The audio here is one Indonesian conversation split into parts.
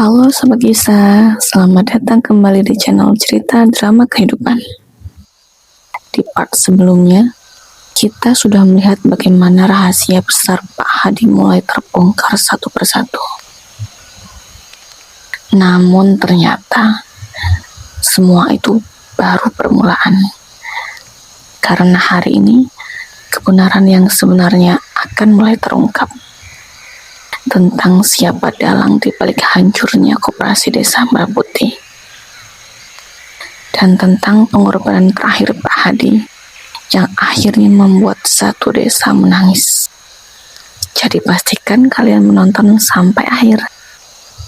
Halo Sobat Gisa, selamat datang kembali di channel cerita drama kehidupan. Di part sebelumnya, kita sudah melihat bagaimana rahasia besar Pak Hadi mulai terbongkar satu persatu. Namun ternyata, semua itu baru permulaan. Karena hari ini, kebenaran yang sebenarnya akan mulai terungkap. Tentang siapa dalang di balik hancurnya koperasi desa Merabuti, dan tentang pengorbanan terakhir Pak Hadi yang akhirnya membuat satu desa menangis. Jadi pastikan kalian menonton sampai akhir,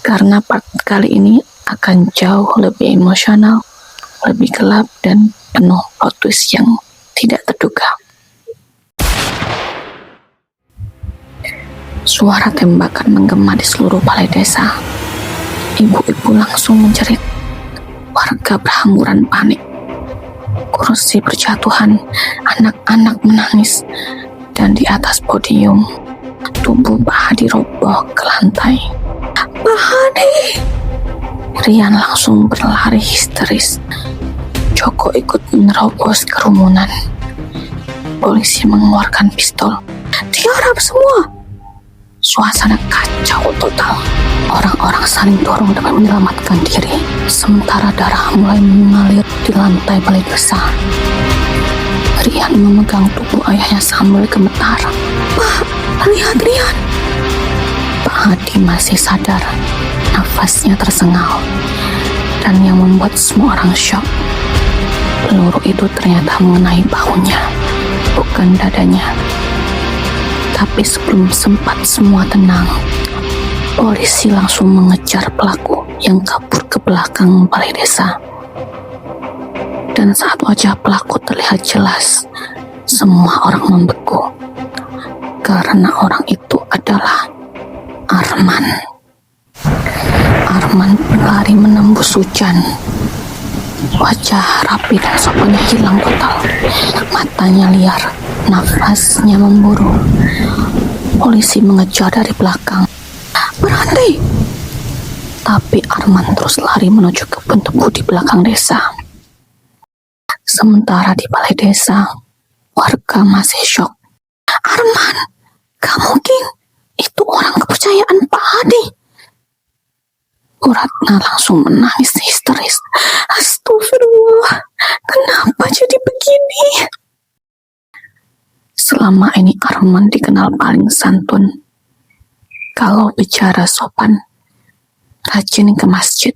karena part kali ini akan jauh lebih emosional, lebih gelap, dan penuh plot twist yang tidak terduga. Suara tembakan menggema di seluruh balai desa. Ibu-ibu langsung menjerit. Warga berhamburan panik. Kursi berjatuhan, anak-anak menangis, dan di atas podium, tubuh Pak Hadi roboh ke lantai. Pak Hadi! Rian langsung berlari histeris. Joko ikut menerobos kerumunan. Polisi mengeluarkan pistol. Tiarap semua! Suasana kacau total. Orang-orang saling dorong demi menyelamatkan diri, sementara darah mulai mengalir di lantai balai desa. Rian memegang tubuh ayahnya sambil gemetar. Pak, lihat Rian. Pak Hadi masih sadar, nafasnya tersengal. Dan yang membuat semua orang syok, peluru itu ternyata mengenai bahunya, bukan dadanya. Tapi sebelum sempat semua tenang, polisi langsung mengejar pelaku yang kabur ke belakang balai desa. Dan saat wajah pelaku terlihat jelas, semua orang membeku. Karena orang itu adalah Arman. Arman berlari menembus hujan. Wajah rapi dan sopannya hilang total. Matanya liar, nafasnya memburu. Polisi mengejar dari belakang. Berhenti! Tapi Arman terus lari menuju kebun tebu di belakang desa. Sementara di balai desa, warga masih syok. Arman, gak mungkin. Itu orang kepercayaan Pak Hadi. Bu Ratna langsung menangis histeris. Astagfirullah, kenapa jadi begini? Selama ini Arman dikenal paling santun. Kalau bicara sopan, rajin ke masjid,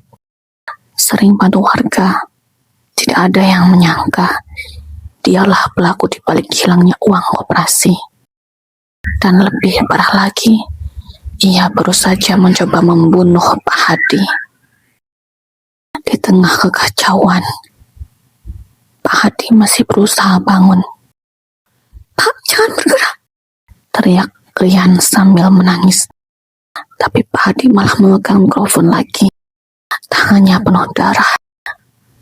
sering bantu warga. Tidak ada yang menyangka dialah pelaku di balik hilangnya uang koperasi. Dan lebih parah lagi, ia baru saja mencoba membunuh Pak Hadi. Di tengah kekacauan, Pak Hadi masih berusaha bangun. Pak, jangan bergerak! Teriak Rian sambil menangis. Tapi Pak Hadi malah memegang mikrofon lagi. Tangannya penuh darah.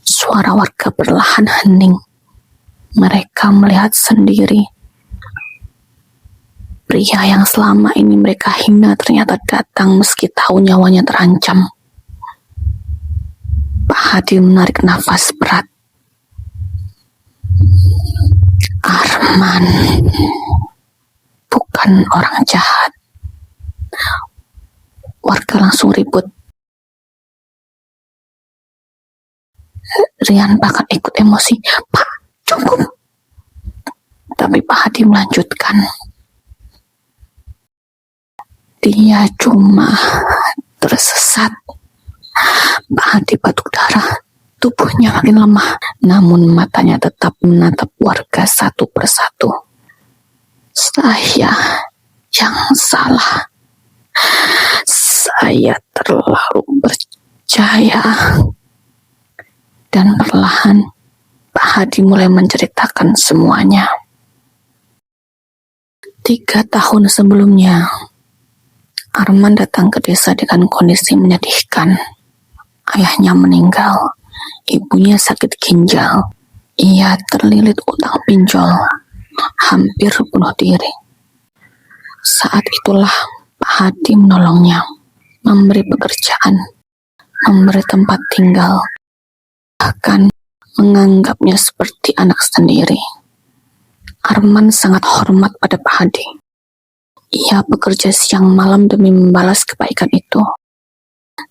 Suara warga perlahan hening. Mereka melihat sendiri. Pria yang selama ini mereka hina ternyata datang meski tahu nyawanya terancam. Pak Hadi menarik nafas berat. Arman bukan orang jahat. Warga langsung ribut. Rian bahkan ikut emosi. Pak, cukup. Tapi Pak Hadi melanjutkan. Dia cuma tersesat. Pak Hadi batuk darah. Tubuhnya makin lemah, namun matanya tetap menatap warga satu persatu. Saya yang salah. Saya terlalu percaya. Dan perlahan, Pak Hadi mulai menceritakan semuanya. 3 tahun sebelumnya, Arman datang ke desa dengan kondisi menyedihkan. Ayahnya meninggal, ibunya sakit ginjal, ia terlilit utang pinjol, hampir bunuh diri. Saat itulah Pak Hadi menolongnya, memberi pekerjaan, memberi tempat tinggal, bahkan menganggapnya seperti anak sendiri. Arman sangat hormat pada Pak Hadi. Ia bekerja siang malam demi membalas kebaikan itu.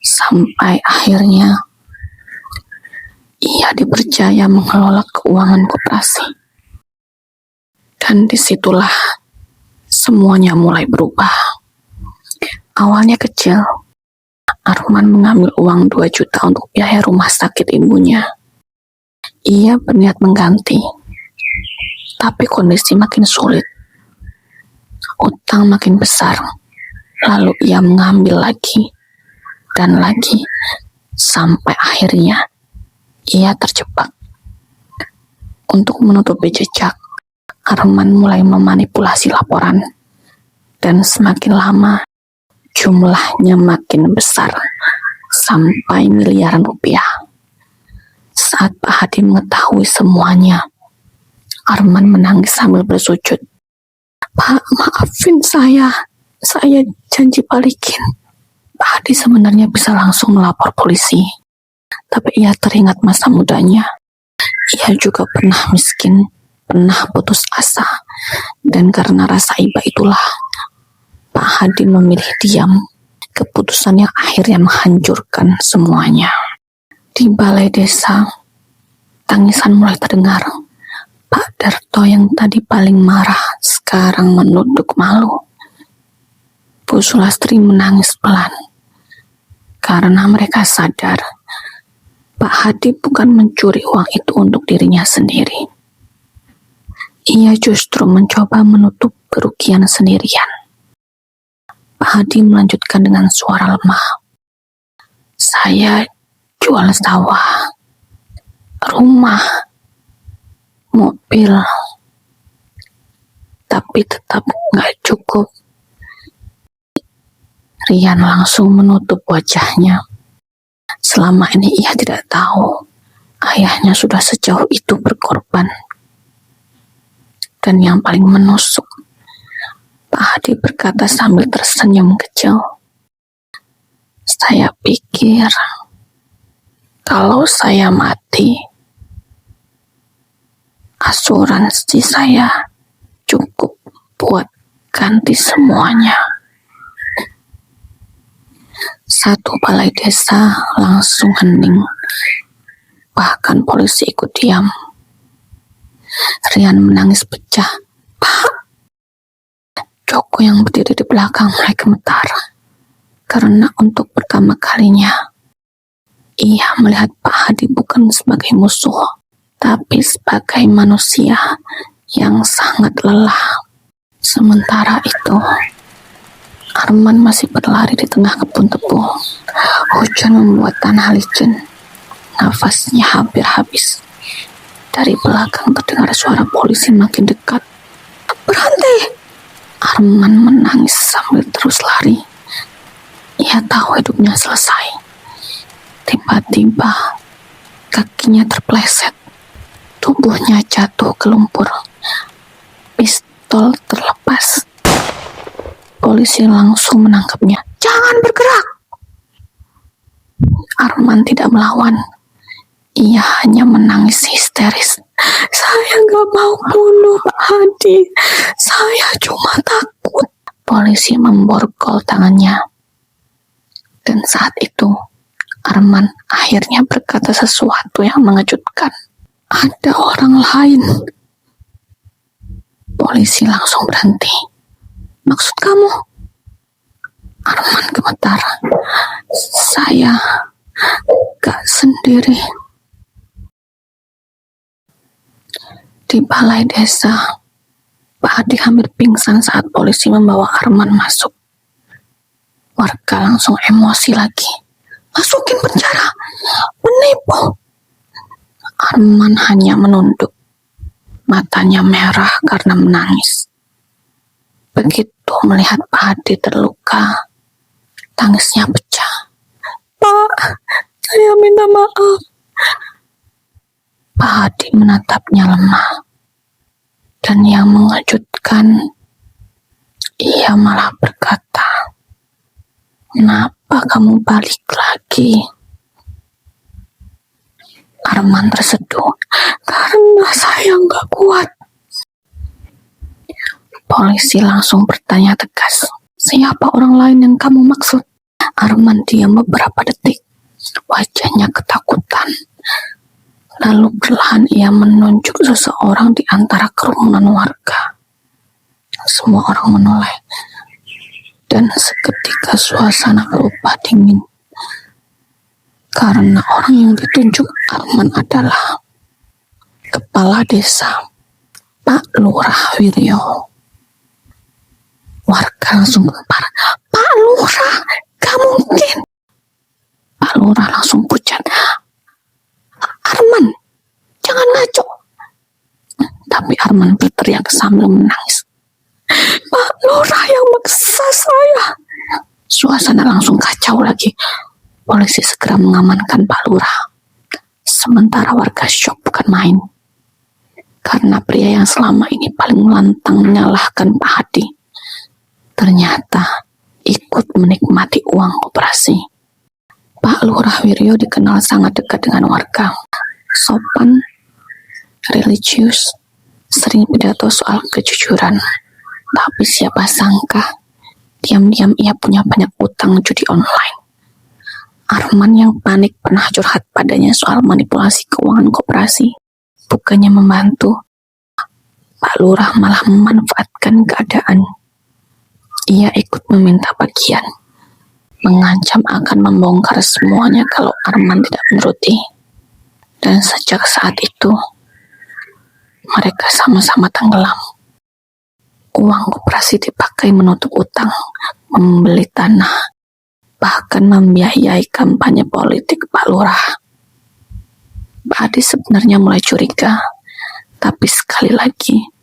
Sampai akhirnya ia dipercaya mengelola keuangan koperasi. Dan disitulah semuanya mulai berubah. Awalnya kecil, Arman mengambil uang 2 juta untuk biaya rumah sakit ibunya. Ia berniat mengganti, tapi kondisi makin sulit. Utang makin besar, lalu ia mengambil lagi dan lagi, sampai akhirnya ia terjebak. Untuk menutupi jejak, Arman mulai memanipulasi laporan, dan semakin lama jumlahnya makin besar, sampai miliaran rupiah. Saat Pak Hadi mengetahui semuanya, Arman menangis sambil bersujud. "Pak, maafin saya janji balikin." Pak Hadi sebenarnya bisa langsung melapor polisi, tapi ia teringat masa mudanya. Ia juga pernah miskin, pernah putus asa, dan karena rasa iba itulah Pak Hadi memilih diam. Keputusan yang akhirnya menghancurkan semuanya. Di balai desa, tangisan mulai terdengar. Pak Darto yang tadi paling marah sekarang menunduk malu. Bu Sulastri menangis pelan karena mereka sadar Pak Hadi bukan mencuri uang itu untuk dirinya sendiri. Ia justru mencoba menutup kerugian sendirian. Pak Hadi melanjutkan dengan suara lemah. "Saya jual sawah, rumah, mobil, tapi tetap nggak cukup." Rian langsung menutup wajahnya. Selama ini ia tidak tahu ayahnya sudah sejauh itu berkorban. Dan yang paling menusuk, Pak Hadi berkata sambil tersenyum kecil, "Saya pikir kalau saya mati, asuransi saya cukup buat ganti semuanya." Satu balai desa langsung hening. Bahkan polisi ikut diam. Rian menangis pecah. "Pak!" Joko yang berdiri di belakang mulai gemetar. Karena untuk pertama kalinya, ia melihat Pak Hadi bukan sebagai musuh, tapi sebagai manusia yang sangat lelah. Sementara itu, Arman masih berlari di tengah kebun tebu. Hujan membuat tanah licin. Nafasnya hampir habis. Dari belakang terdengar suara polisi makin dekat. "Berhenti!" Arman menangis sambil terus lari. Ia tahu hidupnya selesai. Tiba-tiba, kakinya terpleset. Tubuhnya jatuh ke lumpur. Pistol terlepas. Polisi langsung menangkapnya. "Jangan bergerak!" Arman tidak melawan. Ia hanya menangis histeris. "Saya gak mau bunuh Pak Hadi. Saya cuma takut." Polisi memborgol tangannya. Dan saat itu, Arman akhirnya berkata sesuatu yang mengejutkan. "Ada orang lain." Polisi langsung berhenti. "Maksud kamu?" Arman gemetar. "Saya gak sendiri." Di balai desa, Pak Hadi hampir pingsan saat polisi membawa Arman masuk. Warga langsung emosi lagi. "Masukin penjara, menipu." Arman hanya menunduk. Matanya merah karena menangis. Begitu melihat Pak Hadi terluka, tangisnya pecah. "Pak, saya minta maaf." Pak Hadi menatapnya lemah. Dan yang mengejutkan, ia malah berkata, "Kenapa kamu balik lagi?" Arman terseduh. Karena saya nggak kuat. Polisi langsung bertanya tegas. Siapa orang lain yang kamu maksud? Arman diam beberapa detik. Wajahnya ketakutan. Lalu perlahan ia menunjuk seseorang di antara kerumunan warga. Semua orang menoleh. Dan seketika suasana berubah dingin. Karena orang yang ditunjuk Arman adalah Kepala Desa Pak Lurah Wiryo. Warga langsung gempar. Pak Lurah, gak mungkin. Pak Lurah langsung pucat. Arman, jangan ngaco. Tapi Arman berteriak sambil menangis. Pak Lurah yang maksa saya. Suasana langsung kacau lagi. Polisi segera mengamankan Pak Lurah. Sementara warga syok bukan main. Karena pria yang selama ini paling lantang menyalahkan Pak Hadi ternyata ikut menikmati uang koperasi. Pak Lurah Wiryo dikenal sangat dekat dengan warga. Sopan, religius, sering pidato soal kejujuran. Tapi siapa sangka, diam-diam ia punya banyak utang judi online. Arman yang panik pernah curhat padanya soal manipulasi keuangan koperasi. Bukannya membantu, Pak Lurah malah memanfaatkan keadaan. Ia ikut meminta bagian, mengancam akan membongkar semuanya kalau Arman tidak menuruti. Dan sejak saat itu, mereka sama-sama tenggelam. Uang koperasi dipakai menutup utang, membeli tanah, bahkan membiayai kampanye politik Pak Lurah. Pak Hadi sebenarnya mulai curiga, tapi sekali lagi,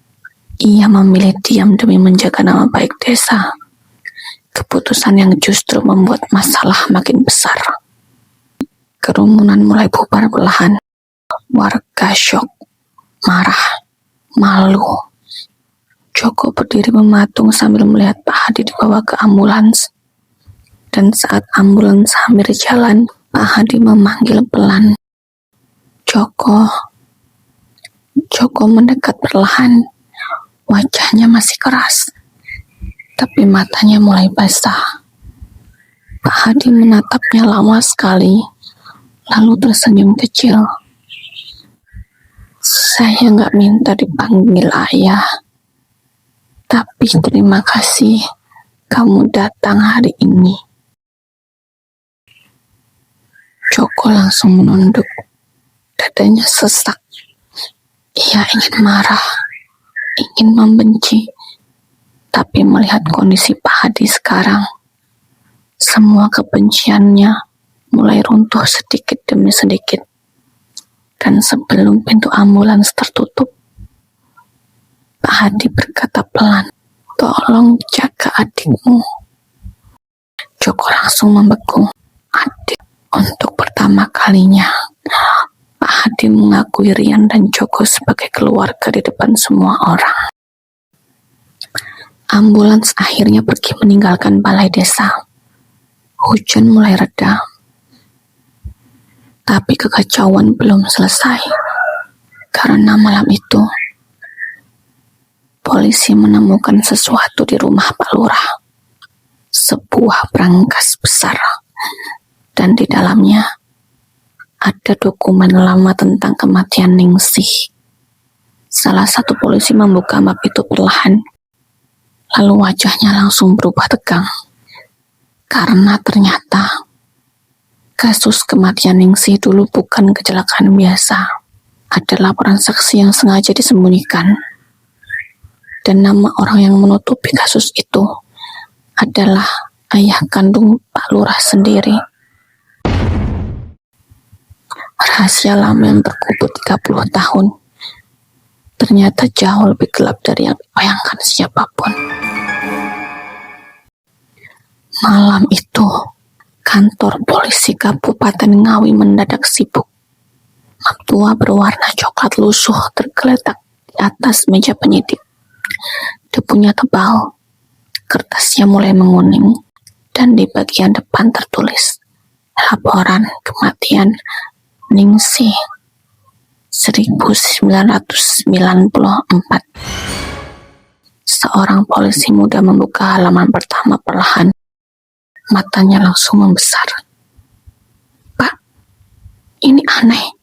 ia memilih diam demi menjaga nama baik desa. Keputusan yang justru membuat masalah makin besar. Kerumunan mulai bubar perlahan. Warga syok, marah, malu. Joko berdiri mematung sambil melihat Pak Hadi dibawa ke ambulans. Dan saat ambulans hampir jalan, Pak Hadi memanggil pelan. Joko. Joko mendekat perlahan. Wajahnya masih keras, tapi matanya mulai basah. Pak Hadi menatapnya lama sekali, lalu tersenyum kecil. Saya nggak minta dipanggil ayah, tapi terima kasih kamu datang hari ini. Joko langsung menunduk. Dadanya sesak. Ia ingin marah, ingin membenci. Tapi melihat kondisi Pak Hadi sekarang, semua kebenciannya mulai runtuh sedikit demi sedikit. Dan sebelum pintu ambulans tertutup, Pak Hadi berkata pelan, "Tolong jaga adikmu." Joko langsung membeku. Adik. Untuk pertama kalinya, Pak Hadi mengakui Rian dan Joko sebagai keluarga di depan semua orang. Ambulans akhirnya pergi meninggalkan balai desa. Hujan mulai reda. Tapi kekacauan belum selesai. Karena malam itu, polisi menemukan sesuatu di rumah Pak Lurah. Sebuah brankas besar. Dan di dalamnya ada dokumen lama tentang kematian Ningsih. Salah satu polisi membuka map itu perlahan. Lalu wajahnya langsung berubah tegang. Karena ternyata kasus kematian Ningsih dulu bukan kecelakaan biasa. Ada laporan saksi yang sengaja disembunyikan. Dan nama orang yang menutupi kasus itu adalah ayah kandung Pak Lurah sendiri. Rahasia lama yang terkubur 30 tahun ternyata jauh lebih gelap dari yang dibayangkan siapapun. Malam itu, kantor polisi Kabupaten Ngawi mendadak sibuk. Map tua berwarna coklat lusuh tergeletak di atas meja penyidik. Debunya tebal, kertasnya mulai menguning, dan di bagian depan tertulis, "Laporan kematian Ningsih 1994. Seorang polisi muda membuka halaman pertama perlahan. Matanya langsung membesar. "Pak, ini aneh."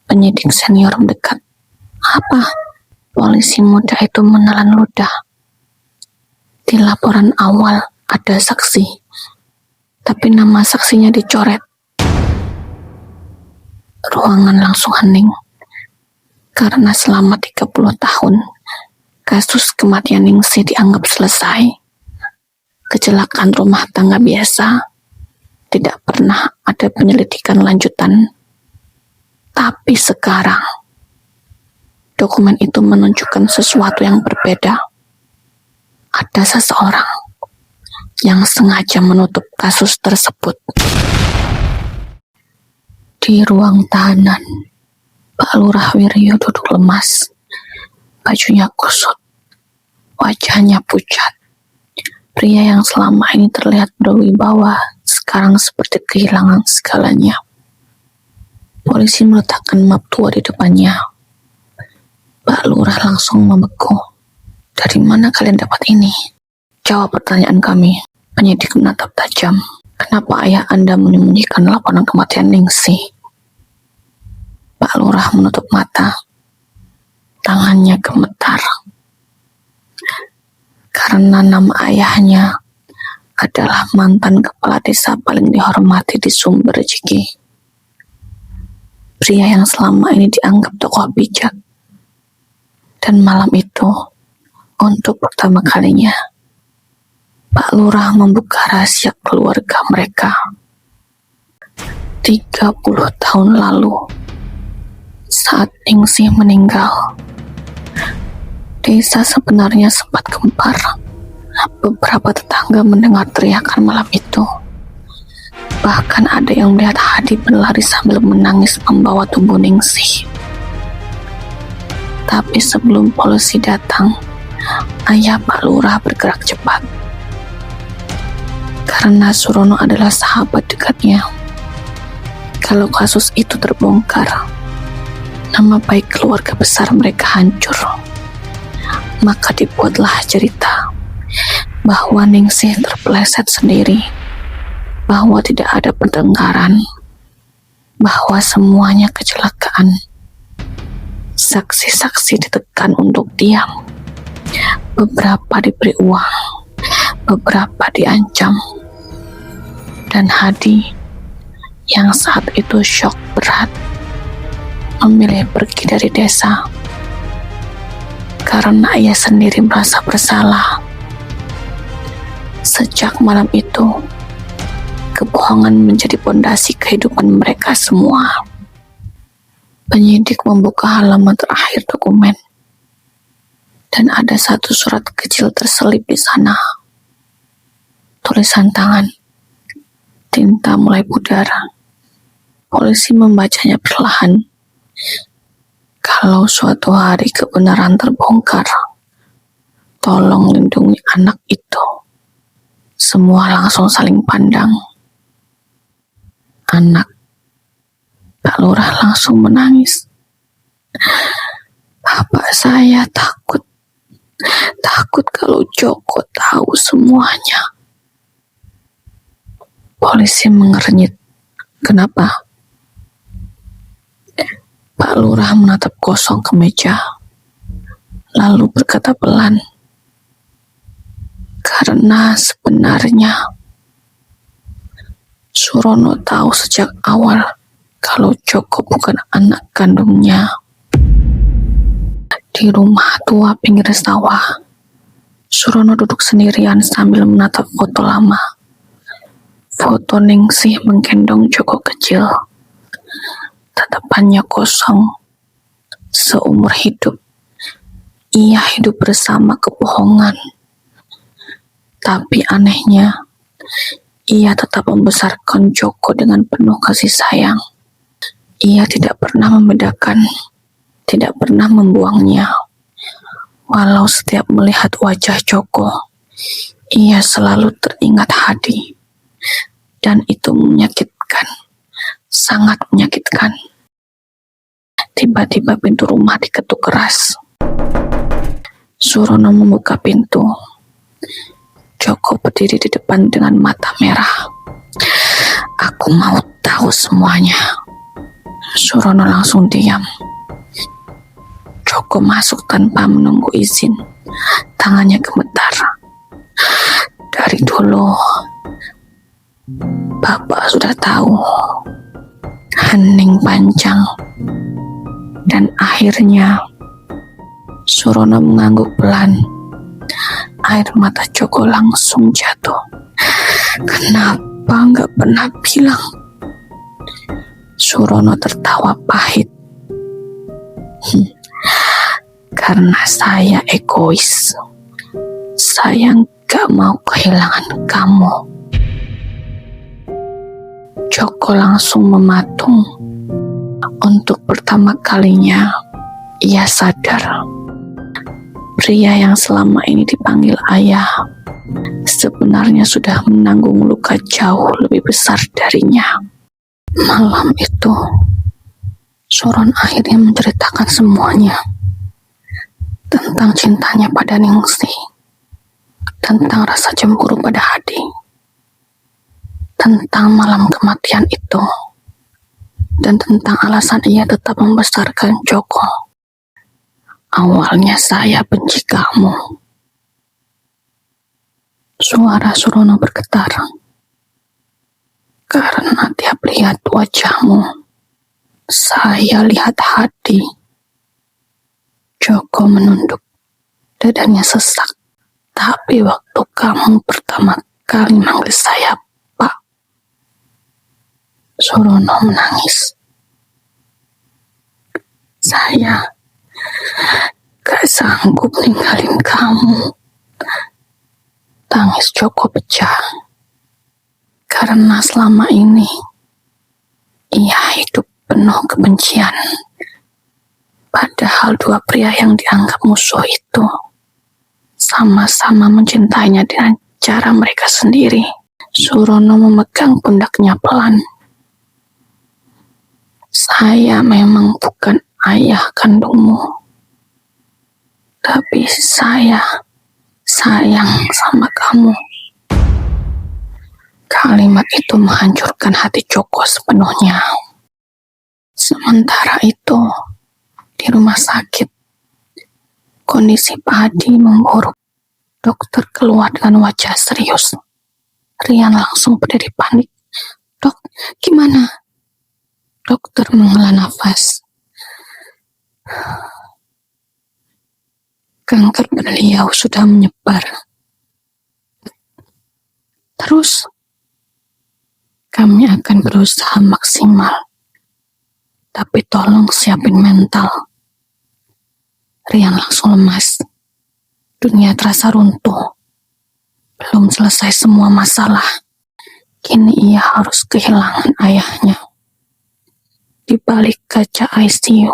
Penyidik senior mendekat. "Apa?" Polisi muda itu menelan ludah. "Di laporan awal ada saksi, tapi nama saksinya dicoret." Ruangan langsung hening. Karena selama 30 tahun, kasus kematian Ningsih dianggap selesai. Kecelakaan rumah tangga biasa. Tidak pernah ada penyelidikan lanjutan. Tapi sekarang, dokumen itu menunjukkan sesuatu yang berbeda. Ada seseorang yang sengaja menutup kasus tersebut. Di ruang tahanan, Pak Lurah Wiryo duduk lemas. Bajunya kusut, wajahnya pucat. Pria yang selama ini terlihat berwibawa sekarang seperti kehilangan segalanya. Polisi meletakkan map tua di depannya. Pak Lurah langsung membeku. "Dari mana kalian dapat ini?" "Jawab pertanyaan kami." Penyidik menatap tajam. "Kenapa ayah Anda menyembunyikan laporan kematian Ningsih?" Pak Lurah menutup mata. Tangannya gemetar. Karena nama ayahnya adalah mantan kepala desa paling dihormati di Sumber Jigi. Pria yang selama ini dianggap tokoh bijak. Dan malam itu, untuk pertama kalinya, Pak Lurah membuka rahasia keluarga mereka. 30 tahun lalu, saat Ningsih meninggal, desa sebenarnya sempat gempar. Beberapa tetangga mendengar teriakan malam itu. Bahkan ada yang melihat Hadi berlari sambil menangis membawa tubuh Ningsih. Tapi sebelum polisi datang, ayah Pak Lurah bergerak cepat. Karena Surono adalah sahabat dekatnya. Kalau kasus itu terbongkar, nama baik keluarga besar mereka hancur. Maka dibuatlah cerita bahwa Ningsih terpeleset sendiri, bahwa tidak ada pertengkaran, bahwa semuanya kecelakaan. Saksi-saksi ditekan untuk diam. Beberapa diberi uang, beberapa diancam. Dan Hadi, yang saat itu syok berat, memilih pergi dari desa. Karena ia sendiri merasa bersalah. Sejak malam itu, kebohongan menjadi pondasi kehidupan mereka semua. Penyidik membuka halaman terakhir dokumen. Dan ada satu surat kecil terselip di sana. Tulisan tangan. Tinta mulai pudar. Polisi membacanya perlahan. "Kalau suatu hari kebenaran terbongkar, tolong lindungi anak itu." Semua langsung saling pandang. "Anak." Pak Lurah langsung menangis. "Bapak saya takut kalau Joko tahu semuanya." Polisi mengernyit. "Kenapa?" Pak Lurah menatap kosong ke meja, lalu berkata pelan, "Karena sebenarnya Surono tahu sejak awal kalau Joko bukan anak kandungnya." Di rumah tua pinggir sawah, Surono duduk sendirian sambil menatap foto lama. Foto Ningsih menggendong Joko kecil. Tatapannya kosong. Seumur hidup, ia hidup bersama kebohongan. Tapi anehnya, ia tetap membesarkan Joko dengan penuh kasih sayang. Ia tidak pernah membedakan, tidak pernah membuangnya. Walau setiap melihat wajah Joko, ia selalu teringat Hadi. Dan itu menyakitkan, sangat menyakitkan. Tiba-tiba pintu rumah diketuk keras. Surono membuka pintu. Joko berdiri di depan dengan mata merah. Aku mau tahu semuanya. Surono langsung diam. Joko masuk tanpa menunggu izin. Tangannya gemetar. Dari dulu, Bapak sudah tahu. Hening panjang. Dan akhirnya, Surono mengangguk pelan. Air mata Joko langsung jatuh. Kenapa nggak pernah bilang? Surono tertawa pahit. Karena saya egois. Saya nggak mau kehilangan kamu. Joko langsung mematung. Untuk pertama kalinya, ia sadar. Pria yang selama ini dipanggil ayah sebenarnya sudah menanggung luka jauh lebih besar darinya. Malam itu, Suron akhirnya menceritakan semuanya. Tentang cintanya pada Ningsih, tentang rasa cemburu pada Hadi, tentang malam kematian itu, dan tentang alasan ia tetap membesarkan Joko. Awalnya saya benci kamu. Suara Surono bergetar. Karena tiap lihat wajahmu, saya lihat Hadi. Joko menunduk. Dadanya sesak. Tapi waktu kamu pertama kali manggil saya Pak, Surono menangis. Saya gak sanggup ninggalin kamu. Tangis Joko pecah. Karena selama ini ia hidup penuh kebencian. Padahal dua pria yang dianggap musuh itu sama-sama mencintainya dengan cara mereka sendiri. Surono memegang pundaknya pelan. Saya memang bukan ayah kandungmu. Tapi saya sayang sama kamu. Kalimat itu menghancurkan hati Joko sepenuhnya. Sementara itu, di rumah sakit, kondisi Pak Hadi memburuk. Dokter keluar dengan wajah serius. Rian langsung berdiri panik. Dok, gimana? Dokter menghela nafas. Kanker beliau sudah menyebar. Terus, kami akan berusaha maksimal. Tapi tolong siapin mental. Rian langsung lemas. Dunia terasa runtuh. Belum selesai semua masalah. Kini ia harus kehilangan ayahnya. Di balik kaca ICU,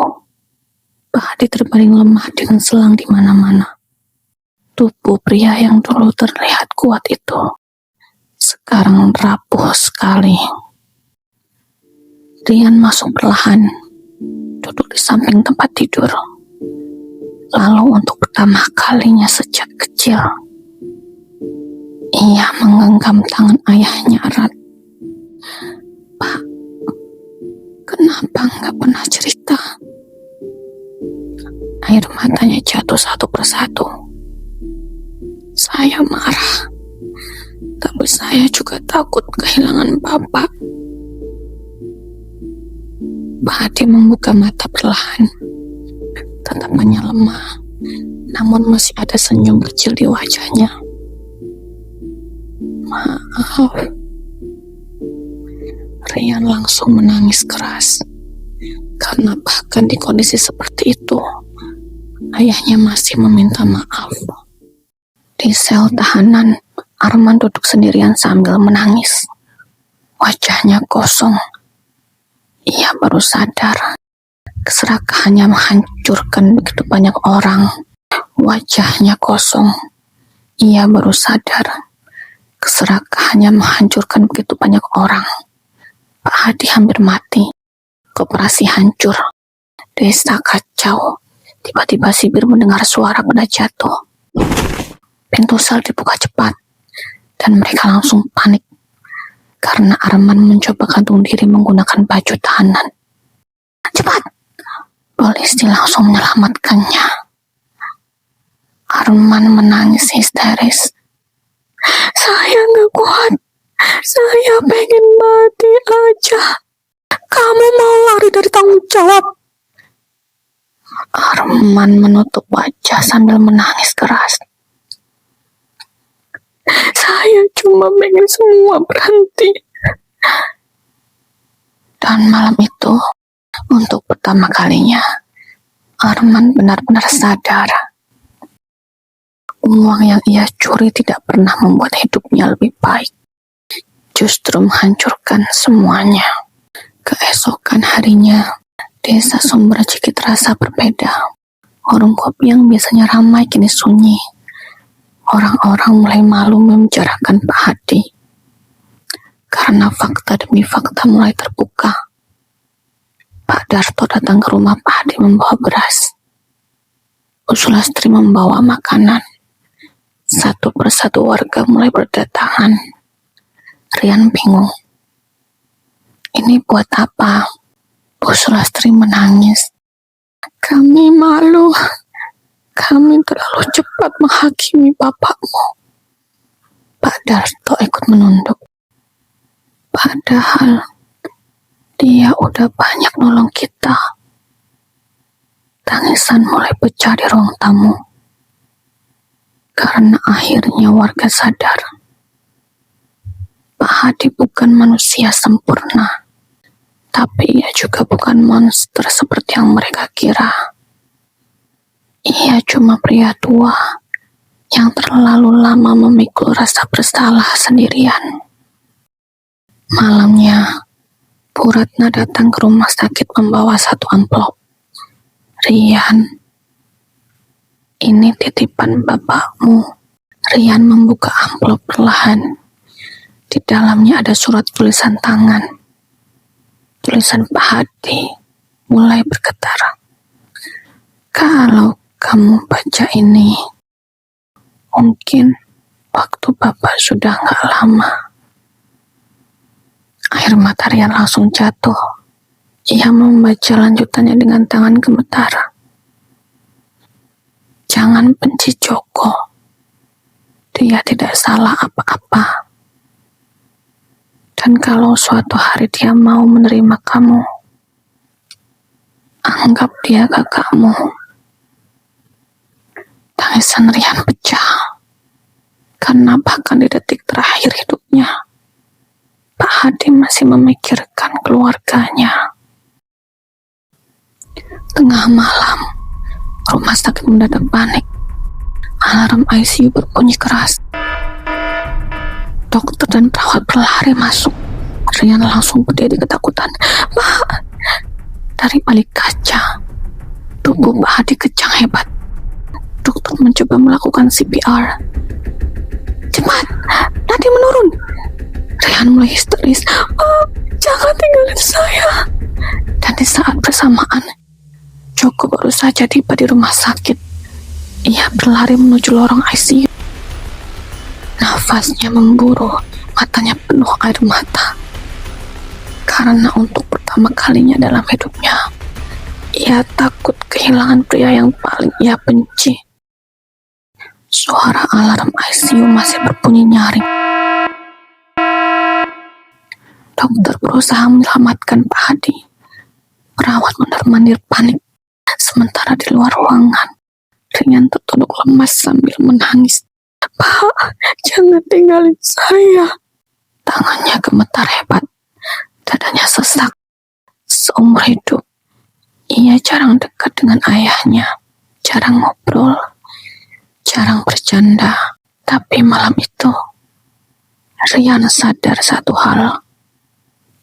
Pak Hadi terbaring lemah dengan selang di mana-mana. Tubuh pria yang dulu terlihat kuat itu sekarang rapuh sekali. Rian masuk perlahan, duduk di samping tempat tidur. Lalu untuk pertama kalinya sejak kecil, ia menggenggam tangan ayahnya erat. Pak, kenapa nggak pernah cerita? Air matanya jatuh satu persatu. Saya marah, tapi saya juga takut kehilangan Bapak. Pak Hadi membuka mata perlahan. Tatapannya lemah, namun masih ada senyum kecil di wajahnya. Maaf. Rian langsung menangis keras. Karena bahkan di kondisi seperti itu, ayahnya masih meminta maaf. Di sel tahanan, Arman duduk sendirian sambil menangis. Wajahnya kosong. Ia baru sadar keserakahannya menghancurkan begitu banyak orang. Wajahnya kosong. Ia baru sadar keserakahannya menghancurkan begitu banyak orang. Pak Hadi hampir mati. Koperasi hancur. Desa kacau. Tiba-tiba Sibir mendengar suara benda jatuh. Pintu sel dibuka cepat dan mereka langsung panik karena Arman mencoba gantung diri menggunakan baju tahanan. Cepat! Polisi langsung menyelamatkannya. Arman menangis histeris. Saya nggak kuat. Saya pengen mati aja. Kamu mau lari dari tanggung jawab? Arman menutup wajah sambil menangis keras. Saya cuma pengen semua berhenti. Dan malam itu, untuk pertama kalinya, Arman benar-benar sadar. Uang yang ia curi tidak pernah membuat hidupnya lebih baik. Justru menghancurkan semuanya. Keesokan harinya, Desa Sumber Cikit terasa berbeda. Warung kopi yang biasanya ramai kini sunyi. Orang-orang mulai malu membicarakan Pak Hadi. Karena fakta demi fakta mulai terbuka. Pak Darto datang ke rumah Pak Hadi membawa beras. Bu Sulastri membawa makanan. Satu persatu warga mulai berdatangan. Rian bingung. Ini buat apa? Bu Sulastri menangis. Kami malu. Kami terlalu cepat menghakimi bapakmu. Pak Darto ikut menunduk. Padahal dia udah banyak nolong kita. Tangisan mulai pecah di ruang tamu. Karena akhirnya warga sadar. Pak Hadi bukan manusia sempurna. Tapi ia juga bukan monster seperti yang mereka kira. Ia cuma pria tua yang terlalu lama memikul rasa bersalah sendirian. Malamnya, Bu Ratna datang ke rumah sakit membawa satu amplop. Rian, ini titipan bapakmu. Rian membuka amplop perlahan. Di dalamnya ada surat tulisan tangan. Tulisan Pak Hadi mulai bergetar. Kalau kamu baca ini, mungkin waktu Bapak sudah gak lama. Air mata Rian langsung jatuh. Ia membaca lanjutannya dengan tangan gemetar. Jangan benci Joko. Dia tidak salah apa-apa. Dan kalau suatu hari dia mau menerima kamu, anggap dia kakakmu. Tangisan Rian pecah. Karena bahkan di detik terakhir hidupnya, Pak Hadi masih memikirkan keluarganya. Tengah malam, rumah sakit mendadak panik. Alarm ICU berbunyi keras. Dokter dan perawat berlari masuk. Rian langsung berdiri ketakutan. Pak! Dari balik kaca, tubuh Pak Hadi kejang hebat. Dokter mencoba melakukan CPR. Cepat! Nadi menurun! Rian mulai histeris. Oh, jangan tinggalin saya! Dan di saat bersamaan, Joko baru saja tiba di rumah sakit. Ia berlari menuju lorong ICU. Nafasnya memburu, matanya penuh air mata. Karena untuk pertama kalinya dalam hidupnya, ia takut kehilangan pria yang paling ia benci. Suara alarm ICU masih berbunyi nyaring. Dokter berusaha menyelamatkan Pak Hadi. Perawat mondar-mandir panik. Sementara di luar ruangan, Rian tertunduk lemas sambil menangis. Pak, jangan tinggalin saya. Tangannya gemetar hebat. Dadanya sesak. Seumur hidup, ia jarang dekat dengan ayahnya. Jarang ngobrol. Jarang bercanda. Tapi malam itu, Rian sadar satu hal.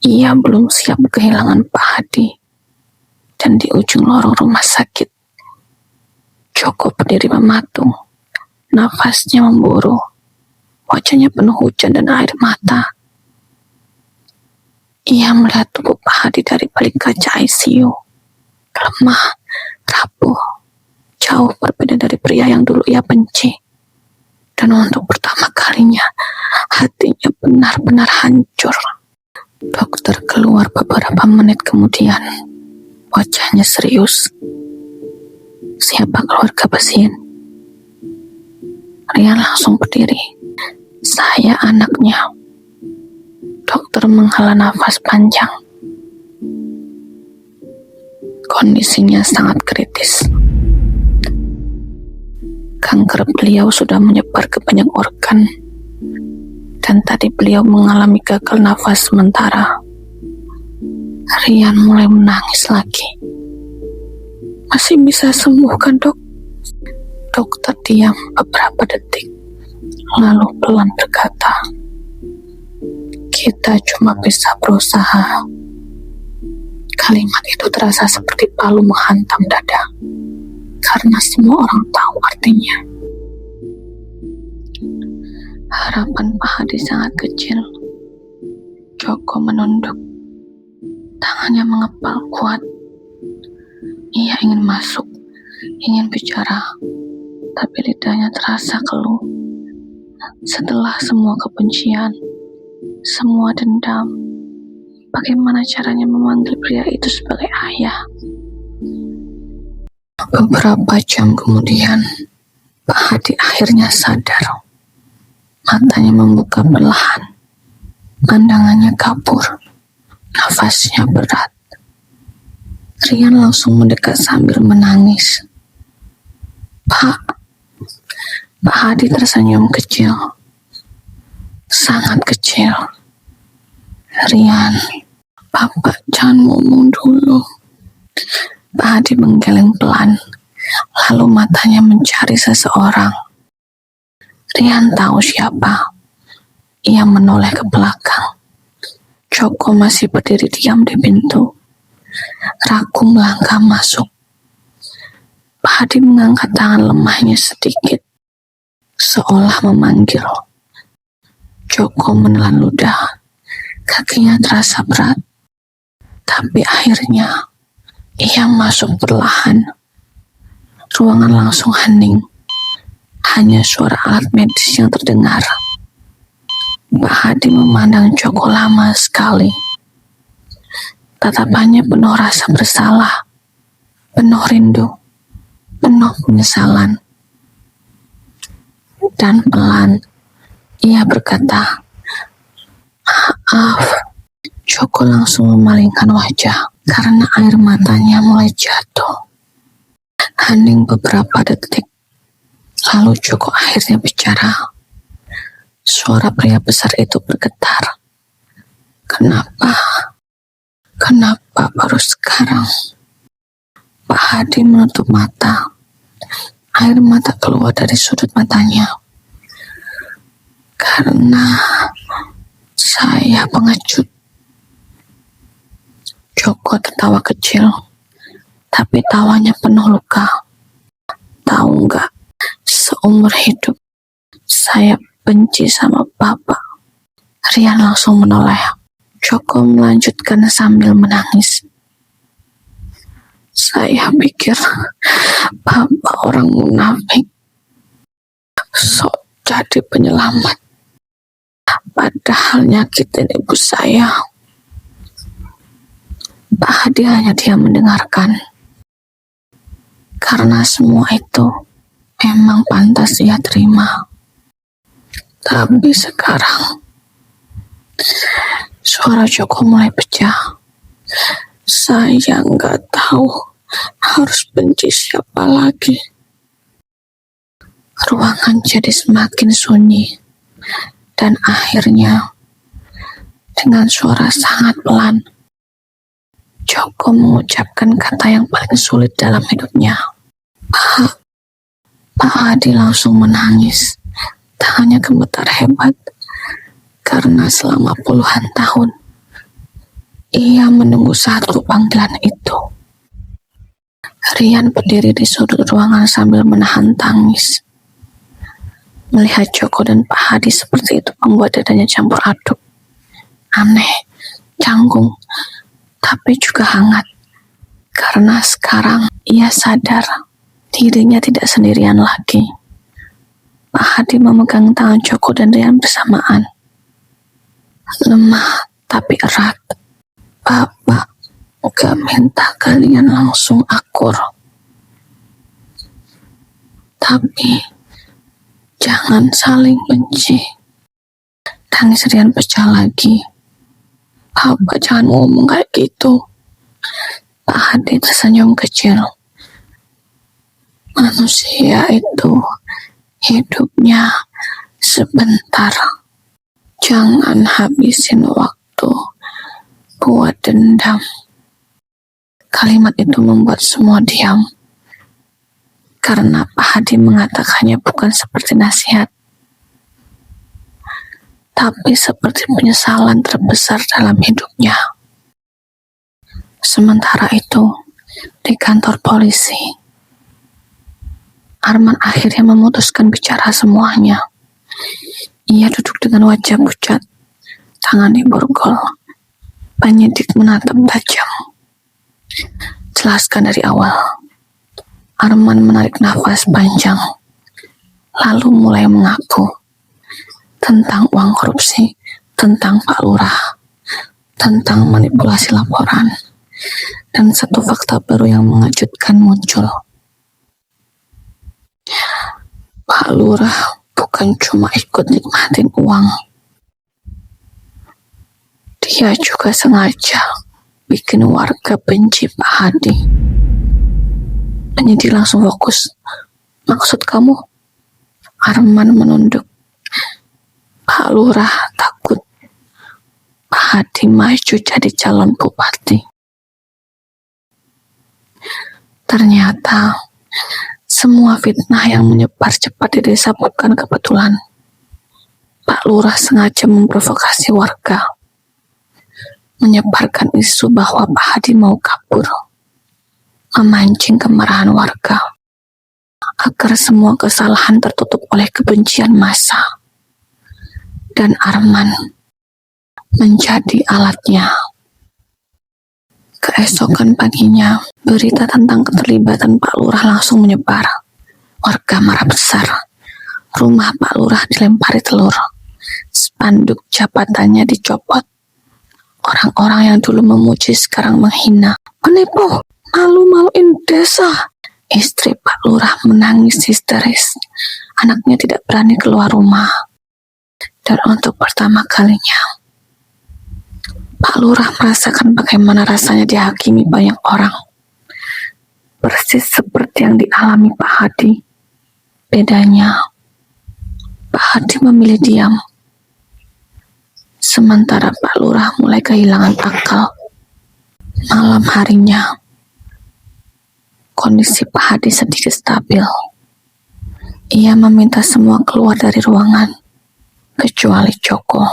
Ia belum siap kehilangan Pak Hadi. Dan di ujung lorong rumah sakit, Joko berdiri mematung. Nafasnya memburu. Wajahnya penuh hujan dan air mata. Ia melihat tubuh Pak Hadi dari balik kaca ICU. lemah, rapuh, jauh berbeda dari pria yang dulu ia benci. Dan untuk pertama kalinya, hatinya benar-benar hancur. Dokter keluar beberapa menit kemudian. Wajahnya serius. Siapa keluarga pasien? Rian langsung berdiri. Saya anaknya. Dokter menghela nafas panjang. Kondisinya sangat kritis. Kanker beliau sudah menyebar ke banyak organ. Dan tadi beliau mengalami gagal nafas sementara. Rian mulai menangis lagi. Masih bisa sembuh kan, Dok? Dokter diam beberapa detik, lalu pelan berkata, kita cuma bisa berusaha. Kalimat itu terasa seperti palu menghantam dada, karena semua orang tahu artinya. Harapan Pak Hadi sangat kecil. Joko menunduk. Tangannya mengepal kuat. Ia ingin masuk, ingin bicara, tapi lidahnya terasa keluh. Setelah semua kebencian, semua dendam, bagaimana caranya memanggil pria itu sebagai ayah? Beberapa jam kemudian, Pak Hadi akhirnya sadar. Matanya membuka perlahan, pandangannya kabur, nafasnya berat. Rian langsung mendekat sambil menangis. Pak Hadi tersenyum kecil, sangat kecil. Rian, Bapak jangan ngomong dulu. Pak Hadi menggeleng pelan, lalu matanya mencari seseorang. Rian tahu siapa. Ia menoleh ke belakang. Joko masih berdiri diam di pintu. Ragu melangkah masuk. Pak Hadi mengangkat tangan lemahnya sedikit, seolah memanggil. Joko menelan ludah. Kakinya terasa berat. Tapi akhirnya ia masuk perlahan. Ruangan langsung hening. Hanya suara alat medis yang terdengar. Pak Hadi memandang Joko lama sekali. Tatapannya penuh rasa bersalah, penuh rindu, penuh penyesalan. Dan pelan, ia berkata, maaf. Joko langsung memalingkan wajah karena air matanya mulai jatuh. Hening beberapa detik. Lalu Joko akhirnya bicara. Suara pria besar itu bergetar. Kenapa baru sekarang? Pak Hadi menutup mata. Air mata keluar dari sudut matanya. Karena saya pengecut. Joko tertawa kecil, tapi tawanya penuh luka. Tahu nggak? Seumur hidup saya benci sama Bapak. Rian langsung menoleh. Joko melanjutkan sambil menangis. Saya pikir Bapak orang munafik, sok jadi penyelamat, padahal nyakitin ibu saya. Pak Hadi hanya diam mendengarkan, karena semua itu memang pantas ia terima. Tapi sekarang suara Joko mulai pecah. Saya nggak tahu harus benci siapa lagi. Ruangan jadi semakin sunyi. Dan akhirnya dengan suara sangat pelan, Joko mengucapkan kata yang paling sulit dalam hidupnya. Pak Hadi langsung menangis. Tangannya gemetar hebat. Karena selama puluhan tahun, ia menunggu satu panggilan itu. Rian berdiri di sudut ruangan sambil menahan tangis. Melihat Joko dan Pak Hadi seperti itu membuat dadanya campur aduk. Aneh, canggung, tapi juga hangat. Karena sekarang ia sadar dirinya tidak sendirian lagi. Pak Hadi memegang tangan Joko dan Rian bersamaan. Lemah tapi erat. Bapak gak minta kalian langsung akur. Tapi jangan saling benci. Tangis Rian pecah lagi. Bapak jangan ngomong kayak gitu. Pak Hadi tersenyum kecil. Manusia itu hidupnya sebentar. Jangan habisin waktu buat dendam. Kalimat itu membuat semua diam. Karena Pak Hadi mengatakannya bukan seperti nasihat, tapi seperti penyesalan terbesar dalam hidupnya. Sementara itu, di kantor polisi, Arman akhirnya memutuskan bicara semuanya. Ia duduk dengan wajah pucat, tangan diborgol. Penyidik menatap tajam. Jelaskan dari awal. Arman menarik nafas panjang, lalu mulai mengaku tentang uang korupsi, tentang Pak Lurah, tentang manipulasi laporan, dan satu fakta baru yang mengejutkan muncul. Pak Lurah bukan cuma ikut nikmatin uang, dia juga sengaja bikin warga benci Pak Hadi. Penyidik langsung fokus. Maksud kamu? Arman menunduk. Pak Lurah takut Pak Hadi maju jadi calon bupati. Ternyata semua fitnah yang menyebar cepat di desa bukan kebetulan. Pak Lurah sengaja memprovokasi warga, menyebarkan isu bahwa Pak Hadi mau kabur, memancing kemarahan warga, agar semua kesalahan tertutup oleh kebencian massa. Dan Arman menjadi alatnya. Keesokan paginya, berita tentang keterlibatan Pak Lurah langsung menyebar. Warga marah besar. Rumah Pak Lurah dilempari telur. Spanduk jabatannya dicopot. Orang-orang yang dulu memuji sekarang menghina. Menipu, malu-maluin desa. Istri Pak Lurah menangis histeris. Anaknya tidak berani keluar rumah. Dan untuk pertama kalinya, Pak Lurah merasakan bagaimana rasanya dihakimi banyak orang. Persis seperti yang dialami Pak Hadi. Bedanya, Pak Hadi memilih diam. Sementara Pak Lurah mulai kehilangan akal. Malam harinya, kondisi Pak Hadi sedikit stabil. Ia meminta semua keluar dari ruangan, kecuali Joko.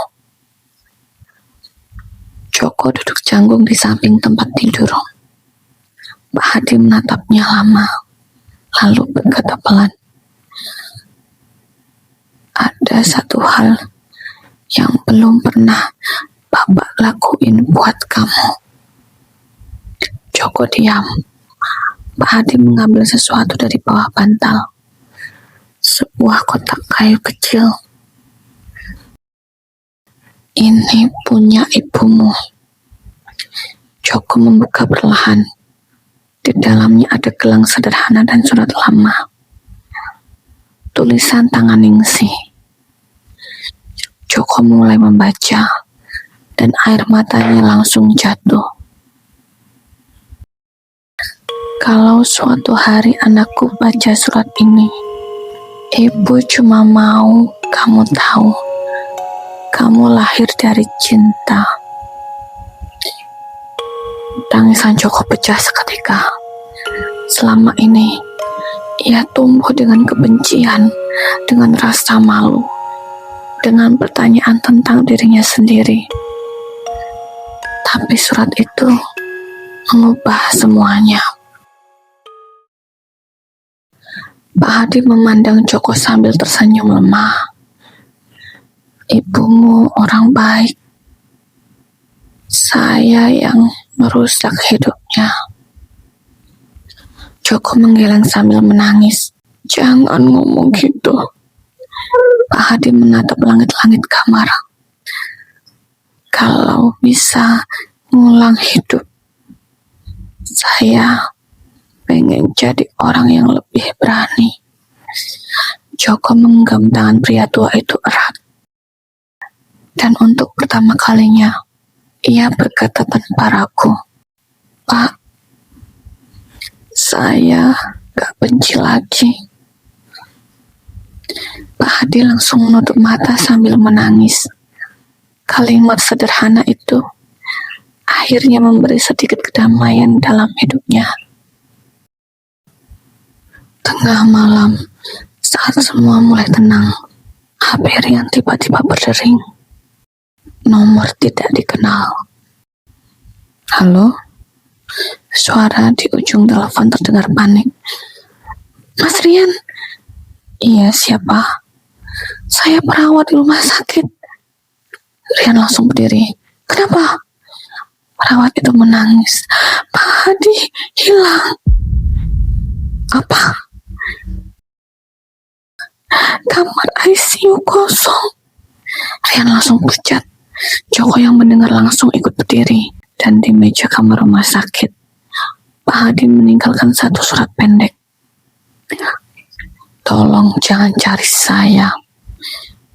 Joko duduk canggung di samping tempat tidur. Pak Hadi menatapnya lama, lalu berkata pelan, ada satu hal yang belum pernah Bapak lakuin buat kamu. Joko diam. Pak Hadi mengambil sesuatu dari bawah bantal. Sebuah kotak kayu kecil. Ini punya ibumu. Joko membuka perlahan. Di dalamnya ada gelang sederhana dan surat lama. Tulisan tangan Ningsih. Joko mulai membaca, dan air matanya langsung jatuh. Kalau suatu hari anakku baca surat ini, ibu cuma mau kamu tahu, kamu lahir dari cinta. Tangisan Joko pecah seketika. Selama ini, ia tumbuh dengan kebencian, dengan rasa malu, dengan pertanyaan tentang dirinya sendiri. Tapi surat itu mengubah semuanya. Pak Hadi memandang Joko sambil tersenyum lemah. Ibumu orang baik. Saya yang merusak hidupnya. menggeleng sambil menangis. Jangan ngomong gitu. Pak Hadi menatap langit-langit kamar. Kalau bisa ngulang hidup, saya pengen jadi orang yang lebih berani. Joko menggenggam tangan pria tua itu erat. Dan untuk pertama kalinya, ia berkata tanpa ragu, Pak, saya gak benci lagi. Pak Hadi langsung menutup mata sambil menangis. Kalimat sederhana itu akhirnya memberi sedikit kedamaian dalam hidupnya. Tengah malam, saat semua mulai tenang, HP Rian tiba-tiba berdering. Nomor tidak dikenal. Halo? Suara di ujung telepon terdengar panik. Mas Rian? Iya, siapa? Saya perawat di rumah sakit. Rian langsung berdiri. Kenapa? Perawat itu menangis. Pak Hadi hilang. Apa? Kamar ICU kosong. Rian langsung pucat. Joko yang mendengar langsung ikut berdiri. Dan di meja kamar rumah sakit, Pak Hadi meninggalkan satu surat pendek. Tolong jangan cari saya.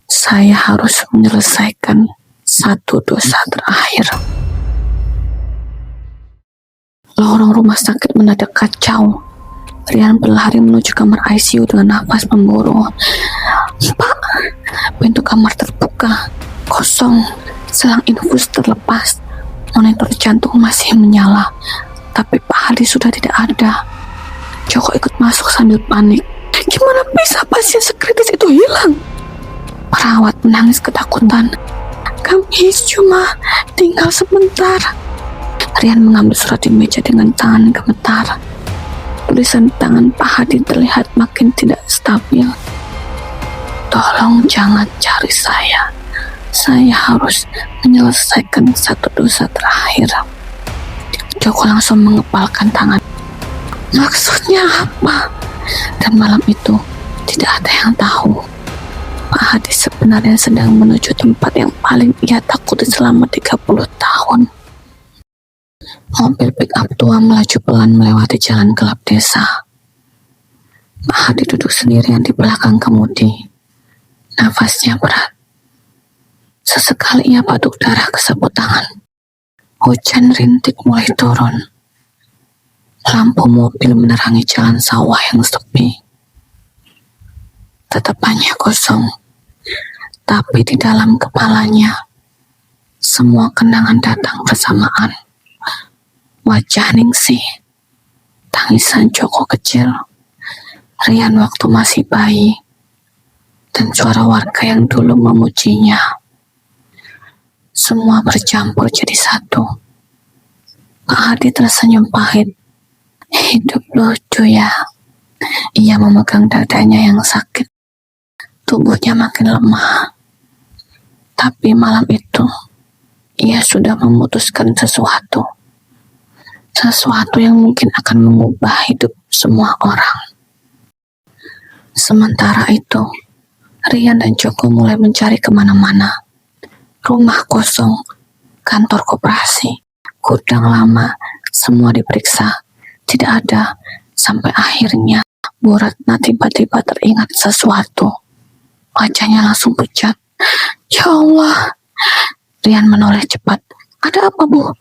Saya harus menyelesaikan satu dosa terakhir. Lorong rumah sakit mendadak kacau. Rian berlari menuju kamar ICU dengan nafas memburu. Pak, pintu kamar terbuka, kosong, selang infus terlepas, monitor jantung masih menyala, tapi Pak Hadi sudah tidak ada. Joko ikut masuk sambil panik. Gimana bisa pasien sekritis itu hilang? Perawat menangis ketakutan. Kami cuma tinggal sebentar. Rian mengambil surat di meja dengan tangan gemetar. Tulisan tangan Pak Hadi terlihat makin tidak stabil. Tolong jangan cari saya. Saya harus menyelesaikan satu dosa terakhir. Joko langsung mengepalkan tangan. Maksudnya apa? Dan malam itu tidak ada yang tahu. Pak Hadi sebenarnya sedang menuju tempat yang paling ia takuti selama 30 tahun. Mobil pick-up tua melaju pelan melewati jalan gelap desa. Pak Hadi duduk sendirian di belakang kemudi. Nafasnya berat. Sesekali ia batuk darah ke sapu tangan. Hujan rintik mulai turun. Lampu mobil menerangi jalan sawah yang sepi. Tatapannya kosong. Tapi di dalam kepalanya, semua kenangan datang bersamaan. Wajah Ningsih, tangisan Joko kecil, Rian waktu masih bayi, dan suara warga yang dulu memujinya. Semua bercampur jadi satu. Pak Hadi tersenyum pahit. Hidup lucu ya. Ia memegang dadanya yang sakit. Tubuhnya makin lemah. Tapi malam itu, ia sudah memutuskan sesuatu. Sesuatu yang mungkin akan mengubah hidup semua orang. Sementara itu, Rian dan Joko mulai mencari kemana-mana. Rumah kosong, kantor koperasi, gudang lama, semua diperiksa. Tidak ada, sampai akhirnya Bu Ratna tiba-tiba teringat sesuatu. Wajahnya langsung pucat. Ya Allah. Rian menoleh cepat. Ada apa, Bu?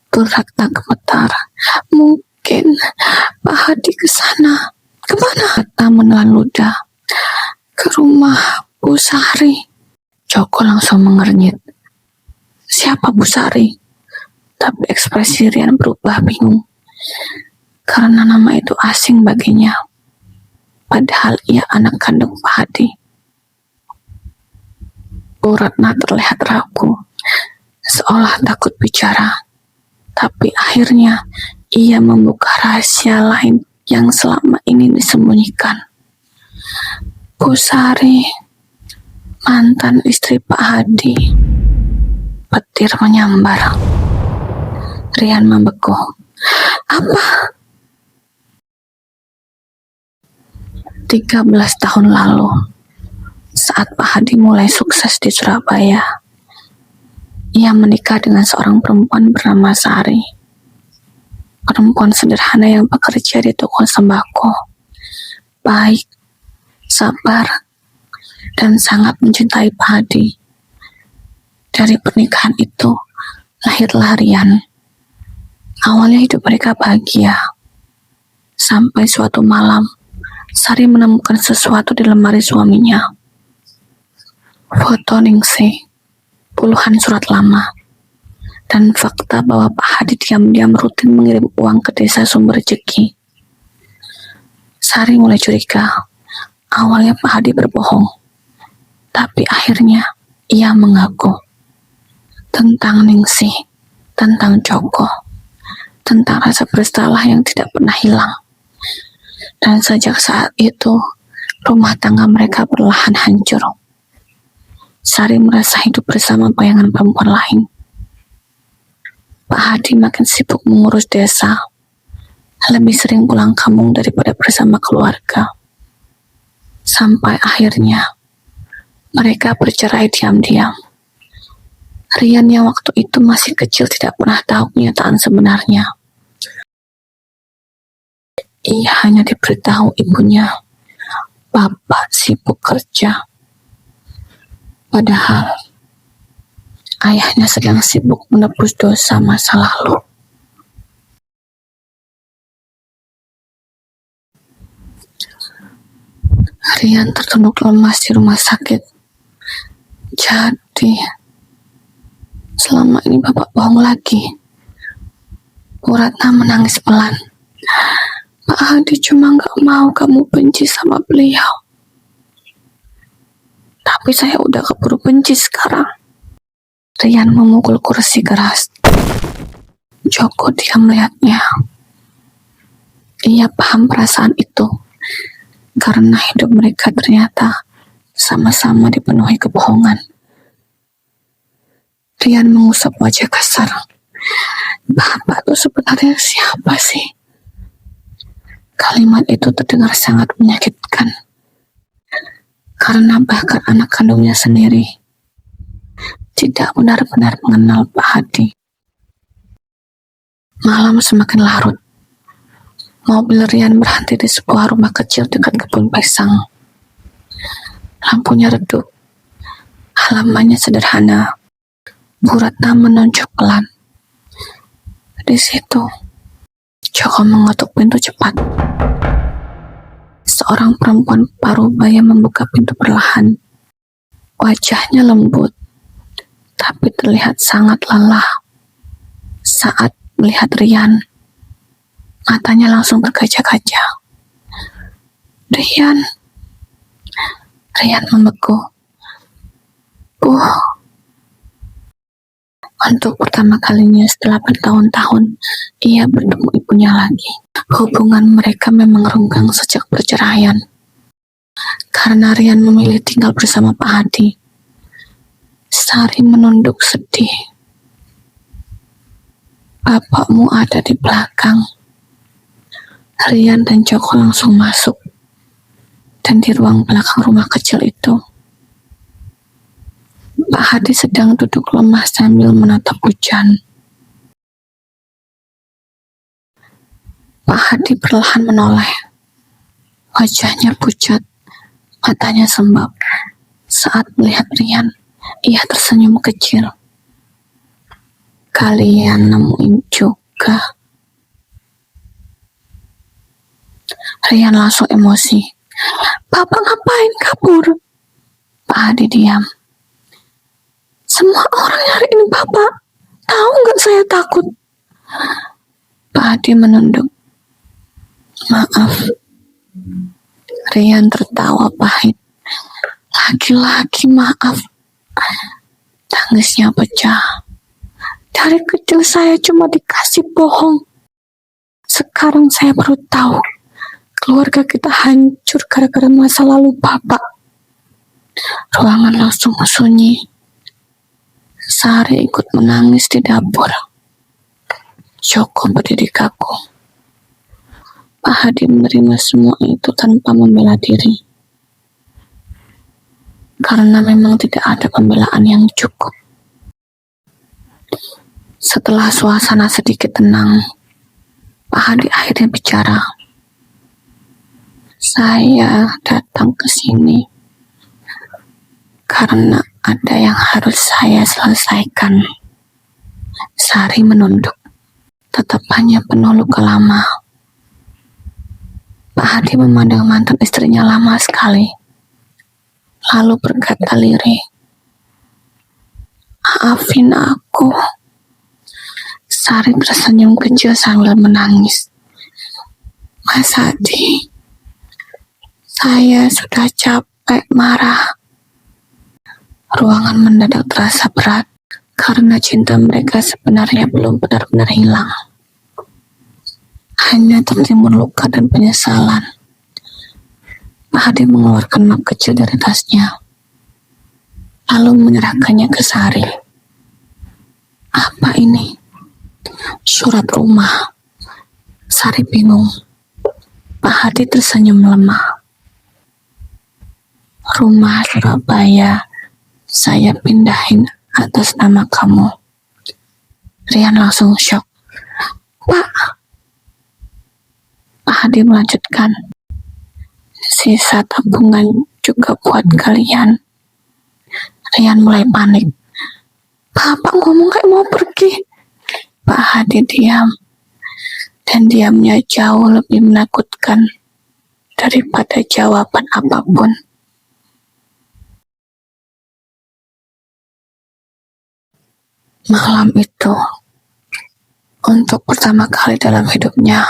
Bu Ratna gemetar. Mungkin Pak Hadi ke sana. Kemana? Ratna menelan ludah. Ke rumah Bu Sari. Joko langsung mengernyit. Siapa Bu Sari? Tapi ekspresi Rian berubah bingung. Karena nama itu asing baginya. Padahal ia anak kandung Pak Hadi. Bu Ratna terlihat ragu, seolah takut bicara. Tapi akhirnya ia membuka rahasia lain yang selama ini disembunyikan. Bu Sari, mantan istri Pak Hadi. Petir menyambar. Rian membeku. Apa? 13 tahun lalu, saat Pak Hadi mulai sukses di Surabaya, ia menikah dengan seorang perempuan bernama Sari. Perempuan sederhana yang bekerja di toko sembako, baik, sabar, dan sangat mencintai Pak Hadi. Dari pernikahan itu, lahirlah Rian. Awalnya hidup mereka bahagia. Sampai suatu malam, Sari menemukan sesuatu di lemari suaminya. Foto Ningsih, puluhan surat lama, dan fakta bahwa Pak Hadi diam-diam rutin mengirim uang ke desa Sumber Rezeki. Sari mulai curiga. Awalnya Pak Hadi berbohong, tapi akhirnya ia mengaku tentang Ningsih, tentang Joko, tentang rasa bersalah yang tidak pernah hilang. Dan sejak saat itu, rumah tangga mereka perlahan hancur. Sari merasa hidup bersama bayangan perempuan lain. Pak Hadi makin sibuk mengurus desa, lebih sering pulang kampung daripada bersama keluarga. Sampai akhirnya, mereka bercerai diam-diam. Rian yang waktu itu masih kecil tidak pernah tahu kenyataan sebenarnya. Ia hanya diberitahu ibunya, bapak sibuk kerja. Padahal, ayahnya sedang sibuk menebus dosa masa lalu. Rian tertunduk lemas di rumah sakit. Jadi, selama ini bapak bohong lagi. Bu Ratna menangis pelan. Pak Hadi cuma gak mau kamu benci sama beliau. Tapi saya udah keburu benci sekarang. Rian memukul kursi keras. Joko diam melihatnya. Ia paham perasaan itu, karena hidup mereka ternyata sama-sama dipenuhi kebohongan. Rian mengusap wajah kasar. Bapak tuh sebenarnya siapa sih? Kalimat itu terdengar sangat menyakitkan. Karena bahkan anak kandungnya sendiri tidak benar-benar mengenal Pak Hadi. Malam semakin larut. Mobil Rian berhenti di sebuah rumah kecil dekat kebun pisang. Lampunya redup. Halamannya sederhana. Bu Ratna menunjuk pelan. Di situ, Joko mengetuk pintu cepat. Seorang perempuan parubaya membuka pintu perlahan. Wajahnya lembut, tapi terlihat sangat lelah. Saat melihat Rian, matanya langsung berkaca-kaca. Rian membeku. Bu. Untuk pertama kalinya setelah bertahun-tahun, ia bertemu ibunya lagi. Hubungan mereka memang renggang sejak perceraian. Karena Rian memilih tinggal bersama Pak Hadi. Sari menunduk sedih. Bapakmu ada di belakang. Rian dan Joko langsung masuk. Dan di ruang belakang rumah kecil itu, Pak Hadi sedang duduk lemah sambil menatap hujan. Pak Hadi perlahan menoleh. Wajahnya pucat, matanya sembab. Saat melihat Rian, ia tersenyum kecil. Kalian nemuin juga. Rian langsung emosi. Bapak ngapain kabur? Pak Hadi diam. Semua orang nyariin Bapak. Tahu nggak saya takut? Pak Hadi menunduk. Maaf. Rian tertawa pahit. Lagi-lagi maaf. Tangisnya pecah. Dari kecil saya cuma dikasih bohong. Sekarang saya baru tahu keluarga kita hancur gara-gara masa lalu Bapak. Ruangan langsung sunyi. Sari ikut menangis di dapur. Joko berdiri kaku. Pak Hadi menerima semua itu tanpa membela diri. Karena memang tidak ada pembelaan yang cukup. Setelah suasana sedikit tenang, Pak Hadi akhirnya bicara. Saya datang ke sini karena ada yang harus saya selesaikan. Sari menunduk, tatapannya penuh luka lama. Pak Hadi memandang mantan istrinya lama sekali, lalu berkata lirih, "Maafin aku." Sari tersenyum kecil sambil menangis. "Mas Hadi, saya sudah capek marah." Ruangan mendadak terasa berat karena cinta mereka sebenarnya belum benar-benar hilang. Hanya tertimbun luka dan penyesalan. Pak Hadi mengeluarkan map kecil dari tasnya, lalu menyerahkannya ke Sari. "Apa ini?" "Surat rumah." Sari bingung. Pak Hadi tersenyum lemah. "Rumah Surabaya saya pindahin atas nama kamu." Rian langsung syok. "Pak." Pak Hadi melanjutkan, "Sisa tabungan juga buat kalian." Rian mulai panik. "Bapak ngomong kayak mau pergi." Pak Hadi diam, dan diamnya jauh lebih menakutkan daripada jawaban apapun. Malam itu, untuk pertama kali dalam hidupnya,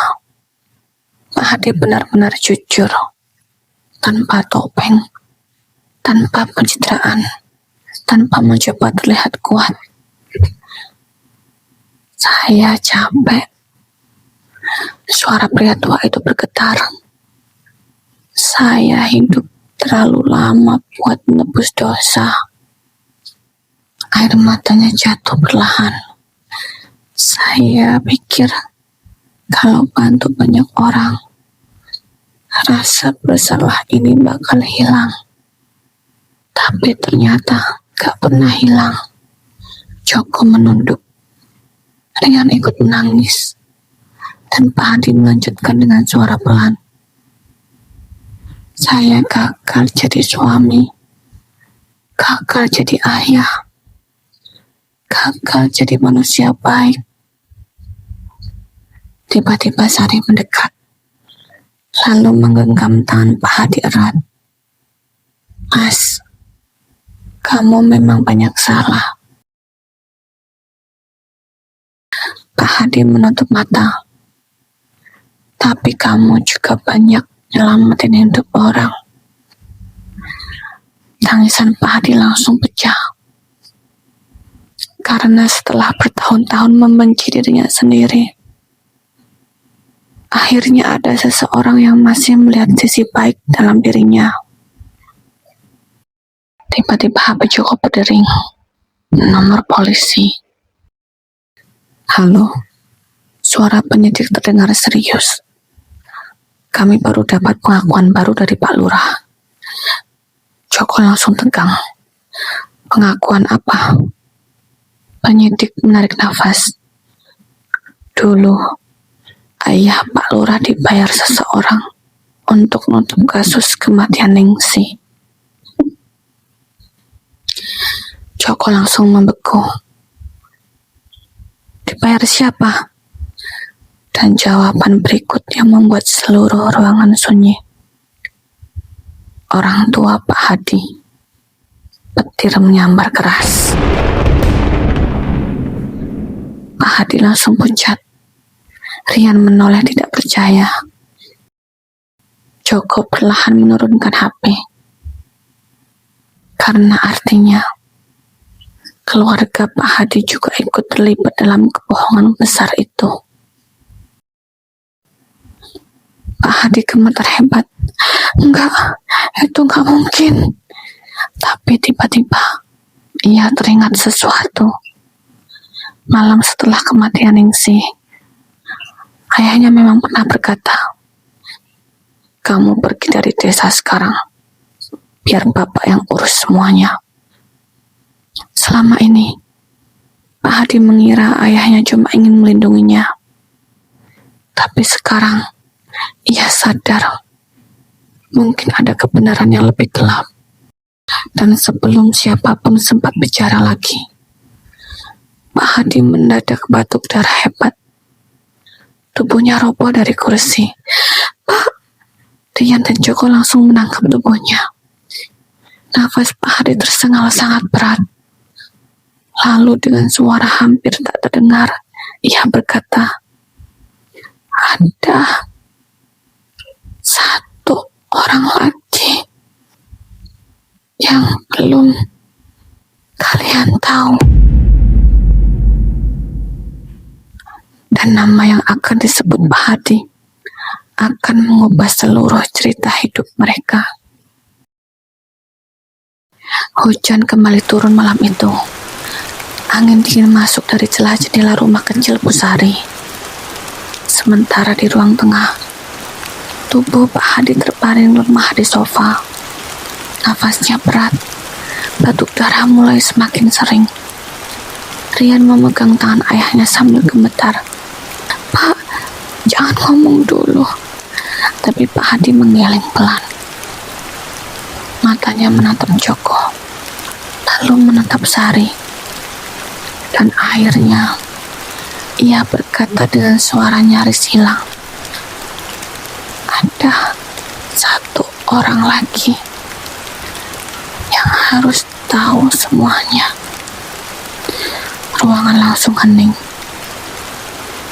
Pak Hadi benar-benar jujur, tanpa topeng, tanpa pencitraan, tanpa mencoba terlihat kuat. "Saya capek." Suara pria tua itu bergetar. "Saya hidup terlalu lama buat menebus dosa." Air matanya jatuh perlahan. "Saya pikir kalau bantu banyak orang, rasa bersalah ini bakal hilang. Tapi ternyata gak pernah hilang." Joko menunduk. Rian ikut menangis. Dan Pak Hadi melanjutkan dengan suara pelan. "Saya gagal jadi suami, gagal jadi ayah, gagal jadi manusia baik." Tiba-tiba Sari mendekat, lalu menggenggam tangan Pak Hadi erat. "Mas, kamu memang banyak salah." Pak Hadi menutup mata. "Tapi kamu juga banyak nyelamatin hidup orang." Tangisan Pak Hadi langsung pecah. Karena setelah bertahun-tahun membenci dirinya sendiri, akhirnya ada seseorang yang masih melihat sisi baik dalam dirinya. Tiba-tiba HP Joko berdering. Nomor polisi. "Halo." Suara penyidik terdengar serius. "Kami baru dapat pengakuan baru dari Pak Lurah." Joko langsung tegang. "Pengakuan apa?" Penyidik menarik nafas. "Dulu, ayah Pak Lurah dibayar seseorang untuk menutup kasus kematian Ningsih." Joko langsung membeku. "Dibayar siapa?" Dan jawaban berikut yang membuat seluruh ruangan sunyi. "Orang tua Pak Hadi." Petir menyambar keras. Pak Hadi langsung pucat. Rian menoleh tidak percaya. Joko perlahan menurunkan HP. Karena artinya keluarga Pak Hadi juga ikut terlibat dalam kebohongan besar itu. Pak Hadi gemetar hebat. "Enggak, itu enggak mungkin." Tapi tiba-tiba ia teringat sesuatu. Malam setelah kematian Ningsih, ayahnya memang pernah berkata kamu pergi dari desa sekarang. Biar bapak yang urus semuanya. Selama ini, Pak Hadi mengira ayahnya cuma ingin melindunginya. Tapi sekarang, ia sadar mungkin ada kebenaran yang lebih gelap. Dan sebelum siapapun sempat bicara lagi, Pak Hadi mendadak batuk darah hebat. Tubuhnya roboh dari kursi. Pak, Rian dan Joko langsung menangkap tubuhnya. Nafas Pak Hadi tersengal sangat berat. Lalu dengan suara hampir tak terdengar, ia berkata, ada satu orang lagi yang belum kalian tahu. Dan nama yang akan disebut Pak Hadi akan mengubah seluruh cerita hidup mereka. Hujan kembali turun malam itu. Angin dingin masuk dari celah jendela rumah kecil Pusari. Sementara di ruang tengah, tubuh Pak Hadi terbaring lemah di sofa. Nafasnya berat, batuk darah mulai semakin sering. Rian memegang tangan ayahnya sambil gemetar. Pak, jangan ngomong dulu. Tapi Pak Hadi menggeleng pelan. Matanya menatap Joko, lalu menatap Sari. Dan akhirnya, ia berkata dengan suara nyaris hilang. Ada satu orang lagi yang harus tahu semuanya. Ruangan langsung hening.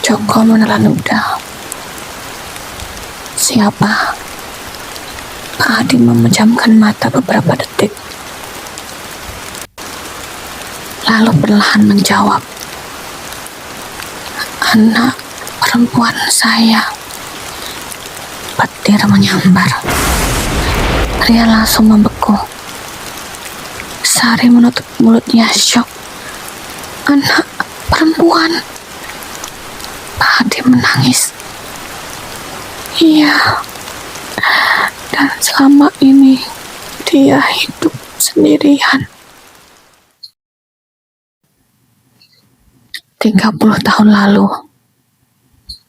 Joko menelan ludah. Siapa? Pak Hadi memejamkan mata beberapa detik. Lalu perlahan menjawab. Anak perempuan saya. Petir menyambar. Ria langsung membeku. Sari menutup mulutnya syok. Anak perempuan. Pak Hadi menangis. Iya. Dan selama ini dia hidup sendirian. 30 tahun lalu,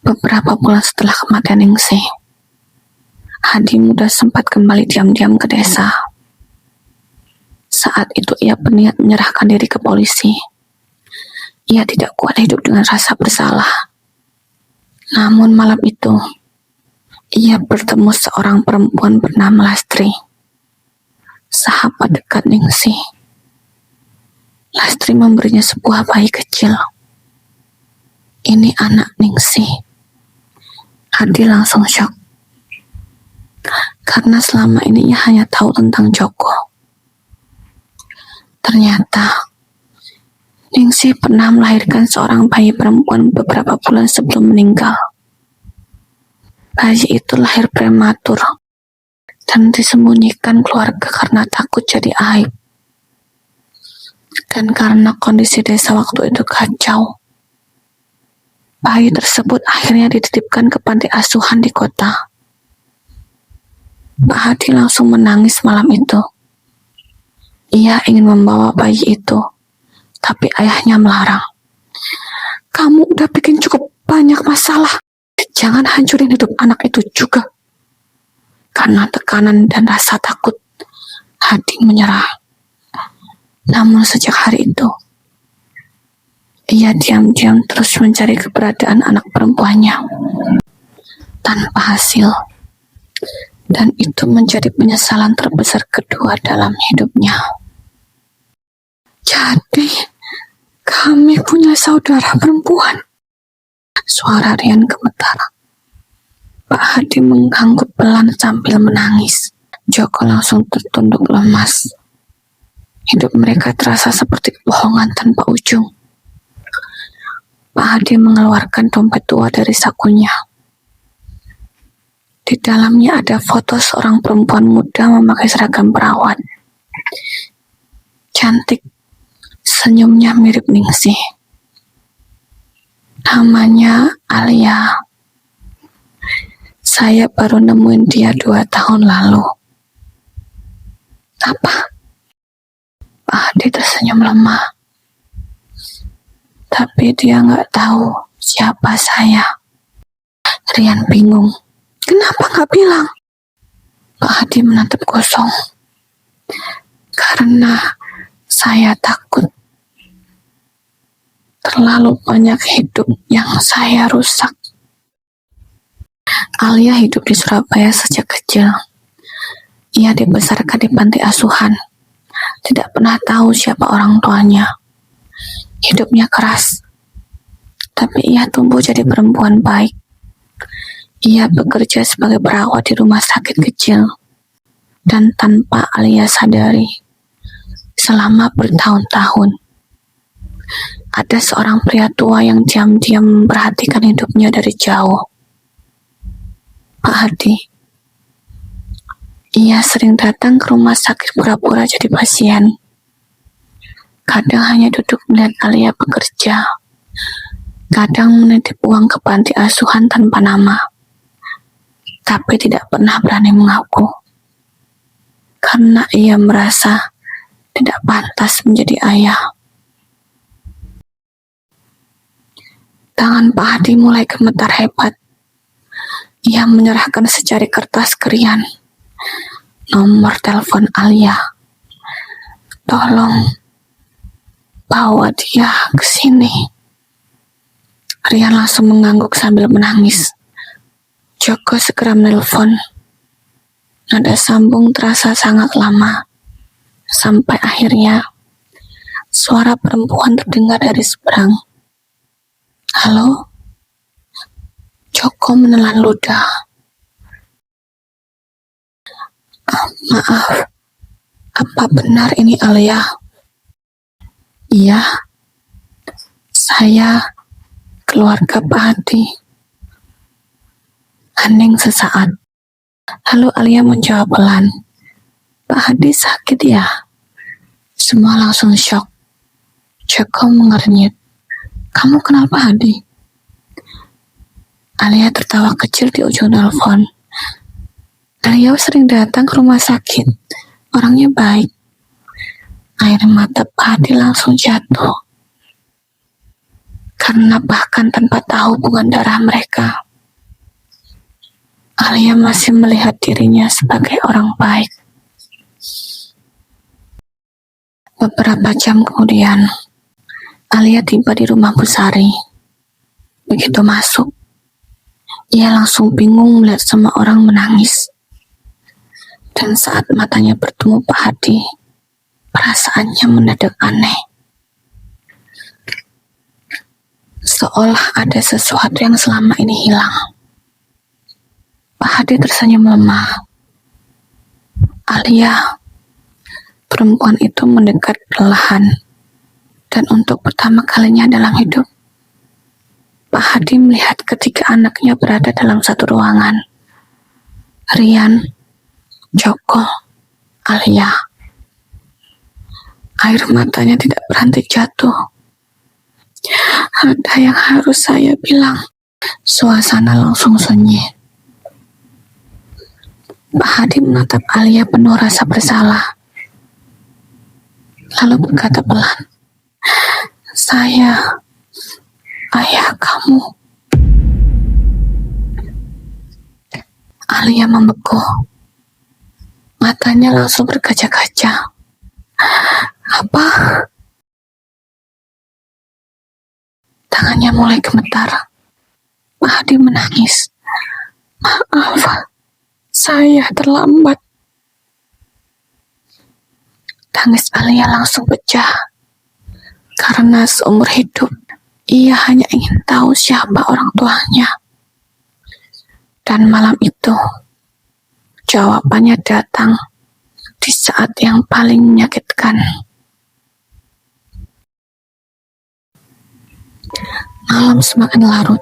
beberapa bulan setelah kematian Ningsih, Hadi muda sempat kembali diam-diam ke desa. Saat itu ia berniat menyerahkan diri ke polisi. Ia tidak kuat hidup dengan rasa bersalah. Namun malam itu, ia bertemu seorang perempuan bernama Lastri, sahabat dekat Ningsih. Lastri memberinya sebuah bayi kecil. Ini anak Ningsih. Hadi langsung syok. Karena selama ini ia hanya tahu tentang Joko. Ternyata Ningsih pernah melahirkan seorang bayi perempuan beberapa bulan sebelum meninggal. Bayi itu lahir prematur dan disembunyikan keluarga karena takut jadi aib. Dan karena kondisi desa waktu itu kacau, bayi tersebut akhirnya dititipkan ke panti asuhan di kota. Pak Hadi langsung menangis malam itu. Ia ingin membawa bayi itu, tapi ayahnya melarang. Kamu udah bikin cukup banyak masalah. Jangan hancurin hidup anak itu juga. Karena tekanan dan rasa takut, Hadi menyerah. Namun sejak hari itu, ia diam-diam terus mencari keberadaan anak perempuannya. Tanpa hasil. Dan itu menjadi penyesalan terbesar kedua dalam hidupnya. Jadi, kami punya saudara perempuan. Suara Rian gemetar. Pak Hadi mengangguk pelan sambil menangis. Joko langsung tertunduk lemas. Hidup mereka terasa seperti kebohongan tanpa ujung. Pak Hadi mengeluarkan dompet tua dari sakunya. Di dalamnya ada foto seorang perempuan muda memakai seragam perawat. Cantik, senyumnya mirip Ningsih. Namanya Alia. Saya baru nemuin dia 2 tahun lalu. Apa? Pak Hadi tersenyum lemah. Tapi dia nggak tahu siapa saya. Rian bingung. Kenapa nggak bilang? Pak Hadi menatap kosong. Karena saya takut terlalu banyak hidup yang saya rusak. Alia hidup di Surabaya sejak kecil. Ia dibesarkan di panti asuhan. Tidak pernah tahu siapa orang tuanya. Hidupnya keras. Tapi ia tumbuh jadi perempuan baik. Ia bekerja sebagai perawat di rumah sakit kecil. Dan tanpa Alia sadari, selama bertahun-tahun, ada seorang pria tua yang diam-diam memperhatikan hidupnya dari jauh. Pak Hadi. Ia sering datang ke rumah sakit pura-pura jadi pasien. Kadang hanya duduk melihat Alia bekerja. Kadang menitip uang ke panti asuhan tanpa nama. Tapi tidak pernah berani mengaku. Karena ia merasa tidak pantas menjadi ayah. Tangan Pak Hadi mulai gemetar hebat. Ia menyerahkan secari kertas ke Rian. Nomor telepon Alia. Tolong bawa dia ke sini. Rian langsung mengangguk sambil menangis. Joko segera menelpon. Nada sambung terasa sangat lama. Sampai akhirnya suara perempuan terdengar dari seberang. Halo? Joko menelan ludah. Maaf, apa benar ini Alia? Iya, saya keluarga Pak Hadi. Hening sesaat. Lalu Alia menjawab pelan. Pak Hadi sakit ya? Semua langsung syok. Joko mengernyit. Kamu kenal Pak Hadi? Alia tertawa kecil di ujung telepon. Alia sering datang ke rumah sakit. Orangnya baik. Air mata Pak Hadi langsung jatuh. Karena bahkan tanpa tahu hubungan darah mereka, Alia masih melihat dirinya sebagai orang baik. Beberapa jam kemudian, Alia tiba di rumah Bu Sari. Begitu masuk, ia langsung bingung melihat semua orang menangis. Dan saat matanya bertemu Pak Hadi, perasaannya mendadak aneh. Seolah ada sesuatu yang selama ini hilang. Pak Hadi tersenyum lemah. Alia, perempuan itu mendekat perlahan. Dan untuk pertama kalinya dalam hidup, Pak Hadi melihat ketika anaknya berada dalam satu ruangan. Rian, Joko, Alia. Air matanya tidak berhenti jatuh. Ada yang harus saya bilang. Suasana langsung sunyi. Pak Hadi menatap Alia penuh rasa bersalah. Lalu berkata pelan, saya ayah kamu. Alia membeku. Matanya langsung berkaca-kaca. Apa? Tangannya mulai gemetar. Pak Hadi menangis. Maaf, saya terlambat. Tangis Alia langsung pecah. Karena seumur hidup, ia hanya ingin tahu siapa orang tuanya. Dan malam itu, jawabannya datang di saat yang paling menyakitkan. Malam semakin larut.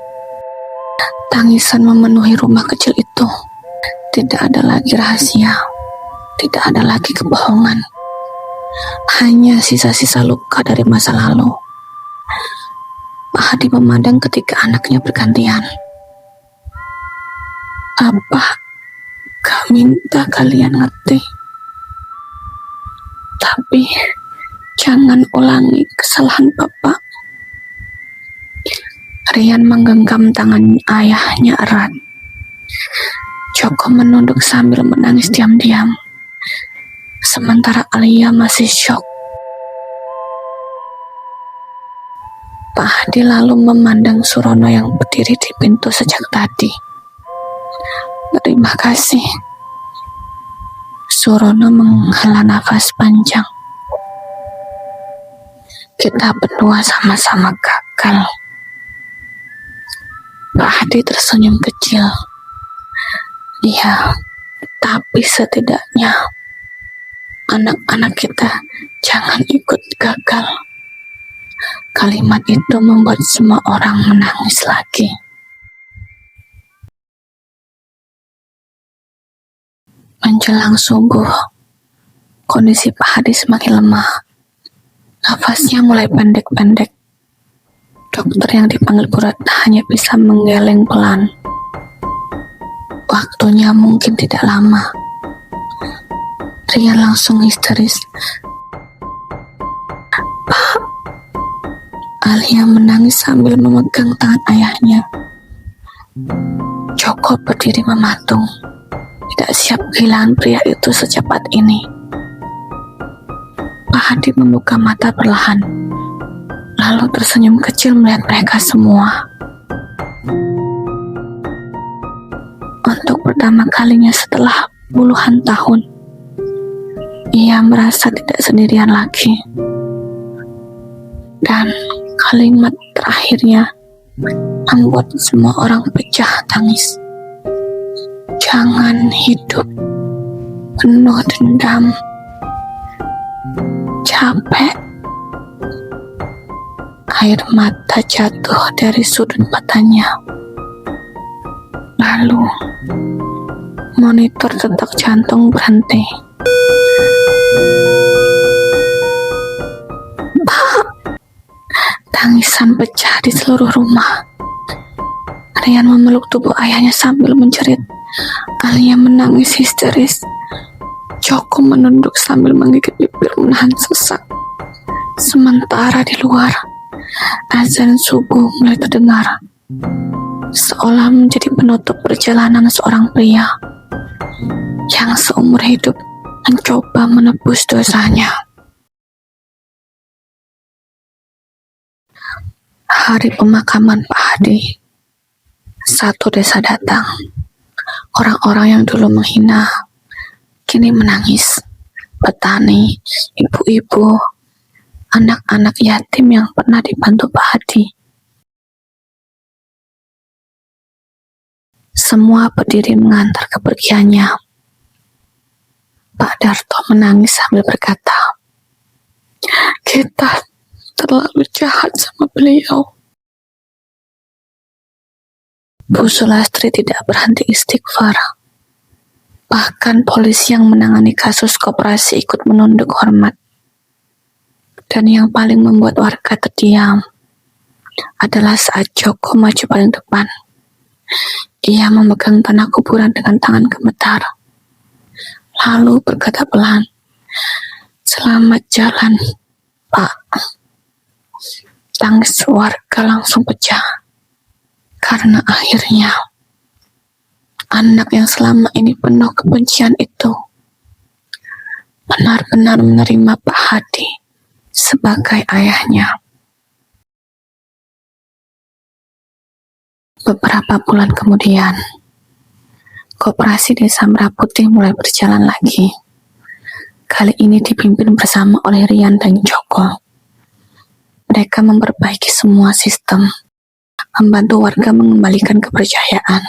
Tangisan memenuhi rumah kecil itu. Tidak ada lagi rahasia. Tidak ada lagi kebohongan. Hanya sisa-sisa luka dari masa lalu. Pak Hadi memandang ketika anaknya bergantian. Apa gak minta kalian ngerti? Tapi jangan ulangi kesalahan Bapak. Rian menggenggam tangan ayahnya erat. Joko menunduk sambil menangis diam-diam. Sementara Alia masih syok. Pak Hadi lalu memandang Surono yang berdiri di pintu sejak tadi. Terima kasih. Surono menghela nafas panjang. Kita berdua sama-sama gagal. Pak Hadi tersenyum kecil. Iya, tapi setidaknya anak-anak kita jangan ikut gagal. Kalimat itu membuat semua orang menangis lagi. Menjelang subuh, kondisi Pak Hadi semakin lemah. Nafasnya mulai pendek-pendek. Dokter yang dipanggil Bu Ratna hanya bisa menggeleng pelan. Waktunya mungkin tidak lama. Rian langsung histeris. Pak, Alia menangis sambil memegang tangan ayahnya. Joko berdiri mematung, tidak siap kehilangan pria itu secepat ini. Pak Hadi membuka mata perlahan, lalu tersenyum kecil melihat mereka semua. Untuk pertama kalinya setelah puluhan tahun, ia merasa tidak sendirian lagi. Dan kalimat terakhirnya membuat semua orang pecah tangis. Jangan hidup penuh dendam. Capek. Air mata jatuh dari sudut matanya. Lalu monitor detak jantung berhenti. Pak, tangisan pecah di seluruh rumah. Rian memeluk tubuh ayahnya sambil menjerit. Alia menangis histeris. Joko menunduk sambil menggigit bibir menahan sesak. Sementara di luar, azan subuh mulai terdengar, seolah menjadi penutup perjalanan seorang pria yang seumur hidup mencoba menebus dosanya. Hari pemakaman Pak Hadi. Satu desa datang. Orang-orang yang dulu menghina kini menangis. Petani, ibu-ibu, anak-anak yatim yang pernah dibantu Pak Hadi. Semua berdiri mengantar kepergiannya. Pak Darto menangis sambil berkata, kita terlalu jahat sama beliau. Bu Sulastri tidak berhenti istighfar. Bahkan polisi yang menangani kasus koperasi ikut menunduk hormat. Dan yang paling membuat warga terdiam adalah saat Joko maju paling depan. Ia memegang tanah kuburan dengan tangan gemetar. Lalu berkata pelan, "Selamat jalan, Pak." Tangis warga langsung pecah. Karena akhirnya anak yang selama ini penuh kebencian itu benar-benar menerima Pak Hadi sebagai ayahnya. Beberapa bulan kemudian, koperasi Desa Merah Putih mulai berjalan lagi. Kali ini dipimpin bersama oleh Rian dan Joko. Mereka memperbaiki semua sistem, membantu warga mengembalikan kepercayaan.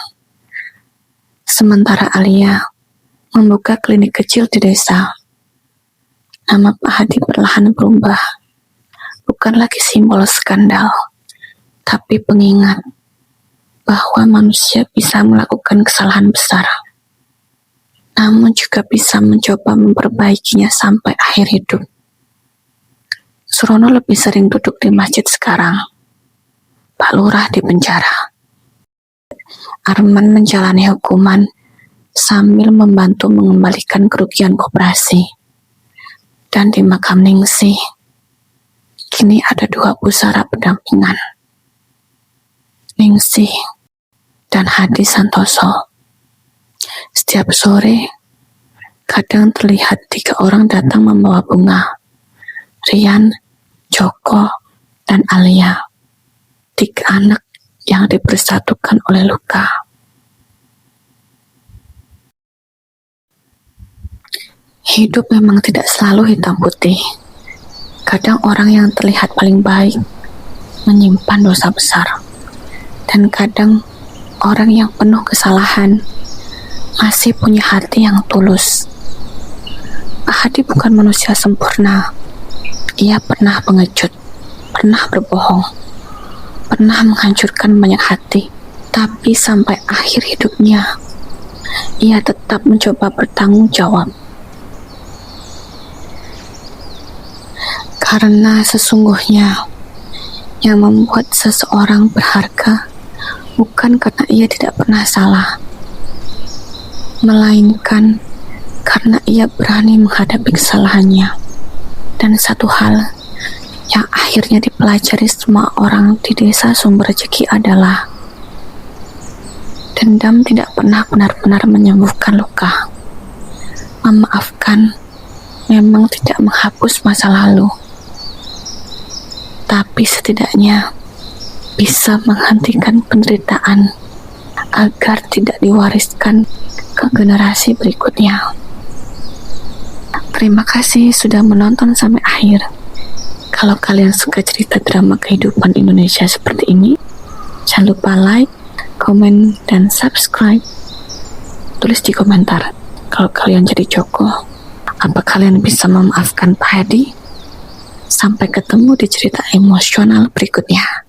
Sementara Alia membuka klinik kecil di desa. Nama Pak Hadi perlahan berubah. Bukan lagi simbol skandal, tapi pengingat bahwa manusia bisa melakukan kesalahan besar, namun juga bisa mencoba memperbaikinya sampai akhir hidup. Surono lebih sering duduk di masjid sekarang. Pak Lurah di penjara. Arman menjalani hukuman sambil membantu mengembalikan kerugian koperasi. Dan di makam Ningsih, kini ada 2 pusara pendampingan, Ningsih dan Hadi Santoso. Setiap sore, kadang terlihat 3 orang datang membawa bunga. Rian, Joko, dan Alia, 3 anak yang dipersatukan oleh luka. Hidup memang tidak selalu hitam putih. Kadang orang yang terlihat paling baik menyimpan dosa besar. Dan kadang orang yang penuh kesalahan masih punya hati yang tulus. Pak Hadi bukan manusia sempurna. Ia pernah pengecut, pernah berbohong, pernah menghancurkan banyak hati, tapi sampai akhir hidupnya, ia tetap mencoba bertanggung jawab. Karena sesungguhnya, yang membuat seseorang berharga bukan karena ia tidak pernah salah, melainkan karena ia berani menghadapi kesalahannya. Dan satu hal yang akhirnya dipelajari semua orang di desa Sumber Rezeki adalah dendam tidak pernah benar-benar menyembuhkan luka. Memaafkan memang tidak menghapus masa lalu, tapi setidaknya bisa menghentikan penderitaan agar tidak diwariskan ke generasi berikutnya. Terima kasih sudah menonton sampai akhir. Kalau kalian suka cerita drama kehidupan Indonesia seperti ini, jangan lupa like, komen, dan subscribe. Tulis di komentar, kalau kalian jadi Joko, apa kalian bisa memaafkan Pak Hadi? Sampai ketemu di cerita emosional berikutnya.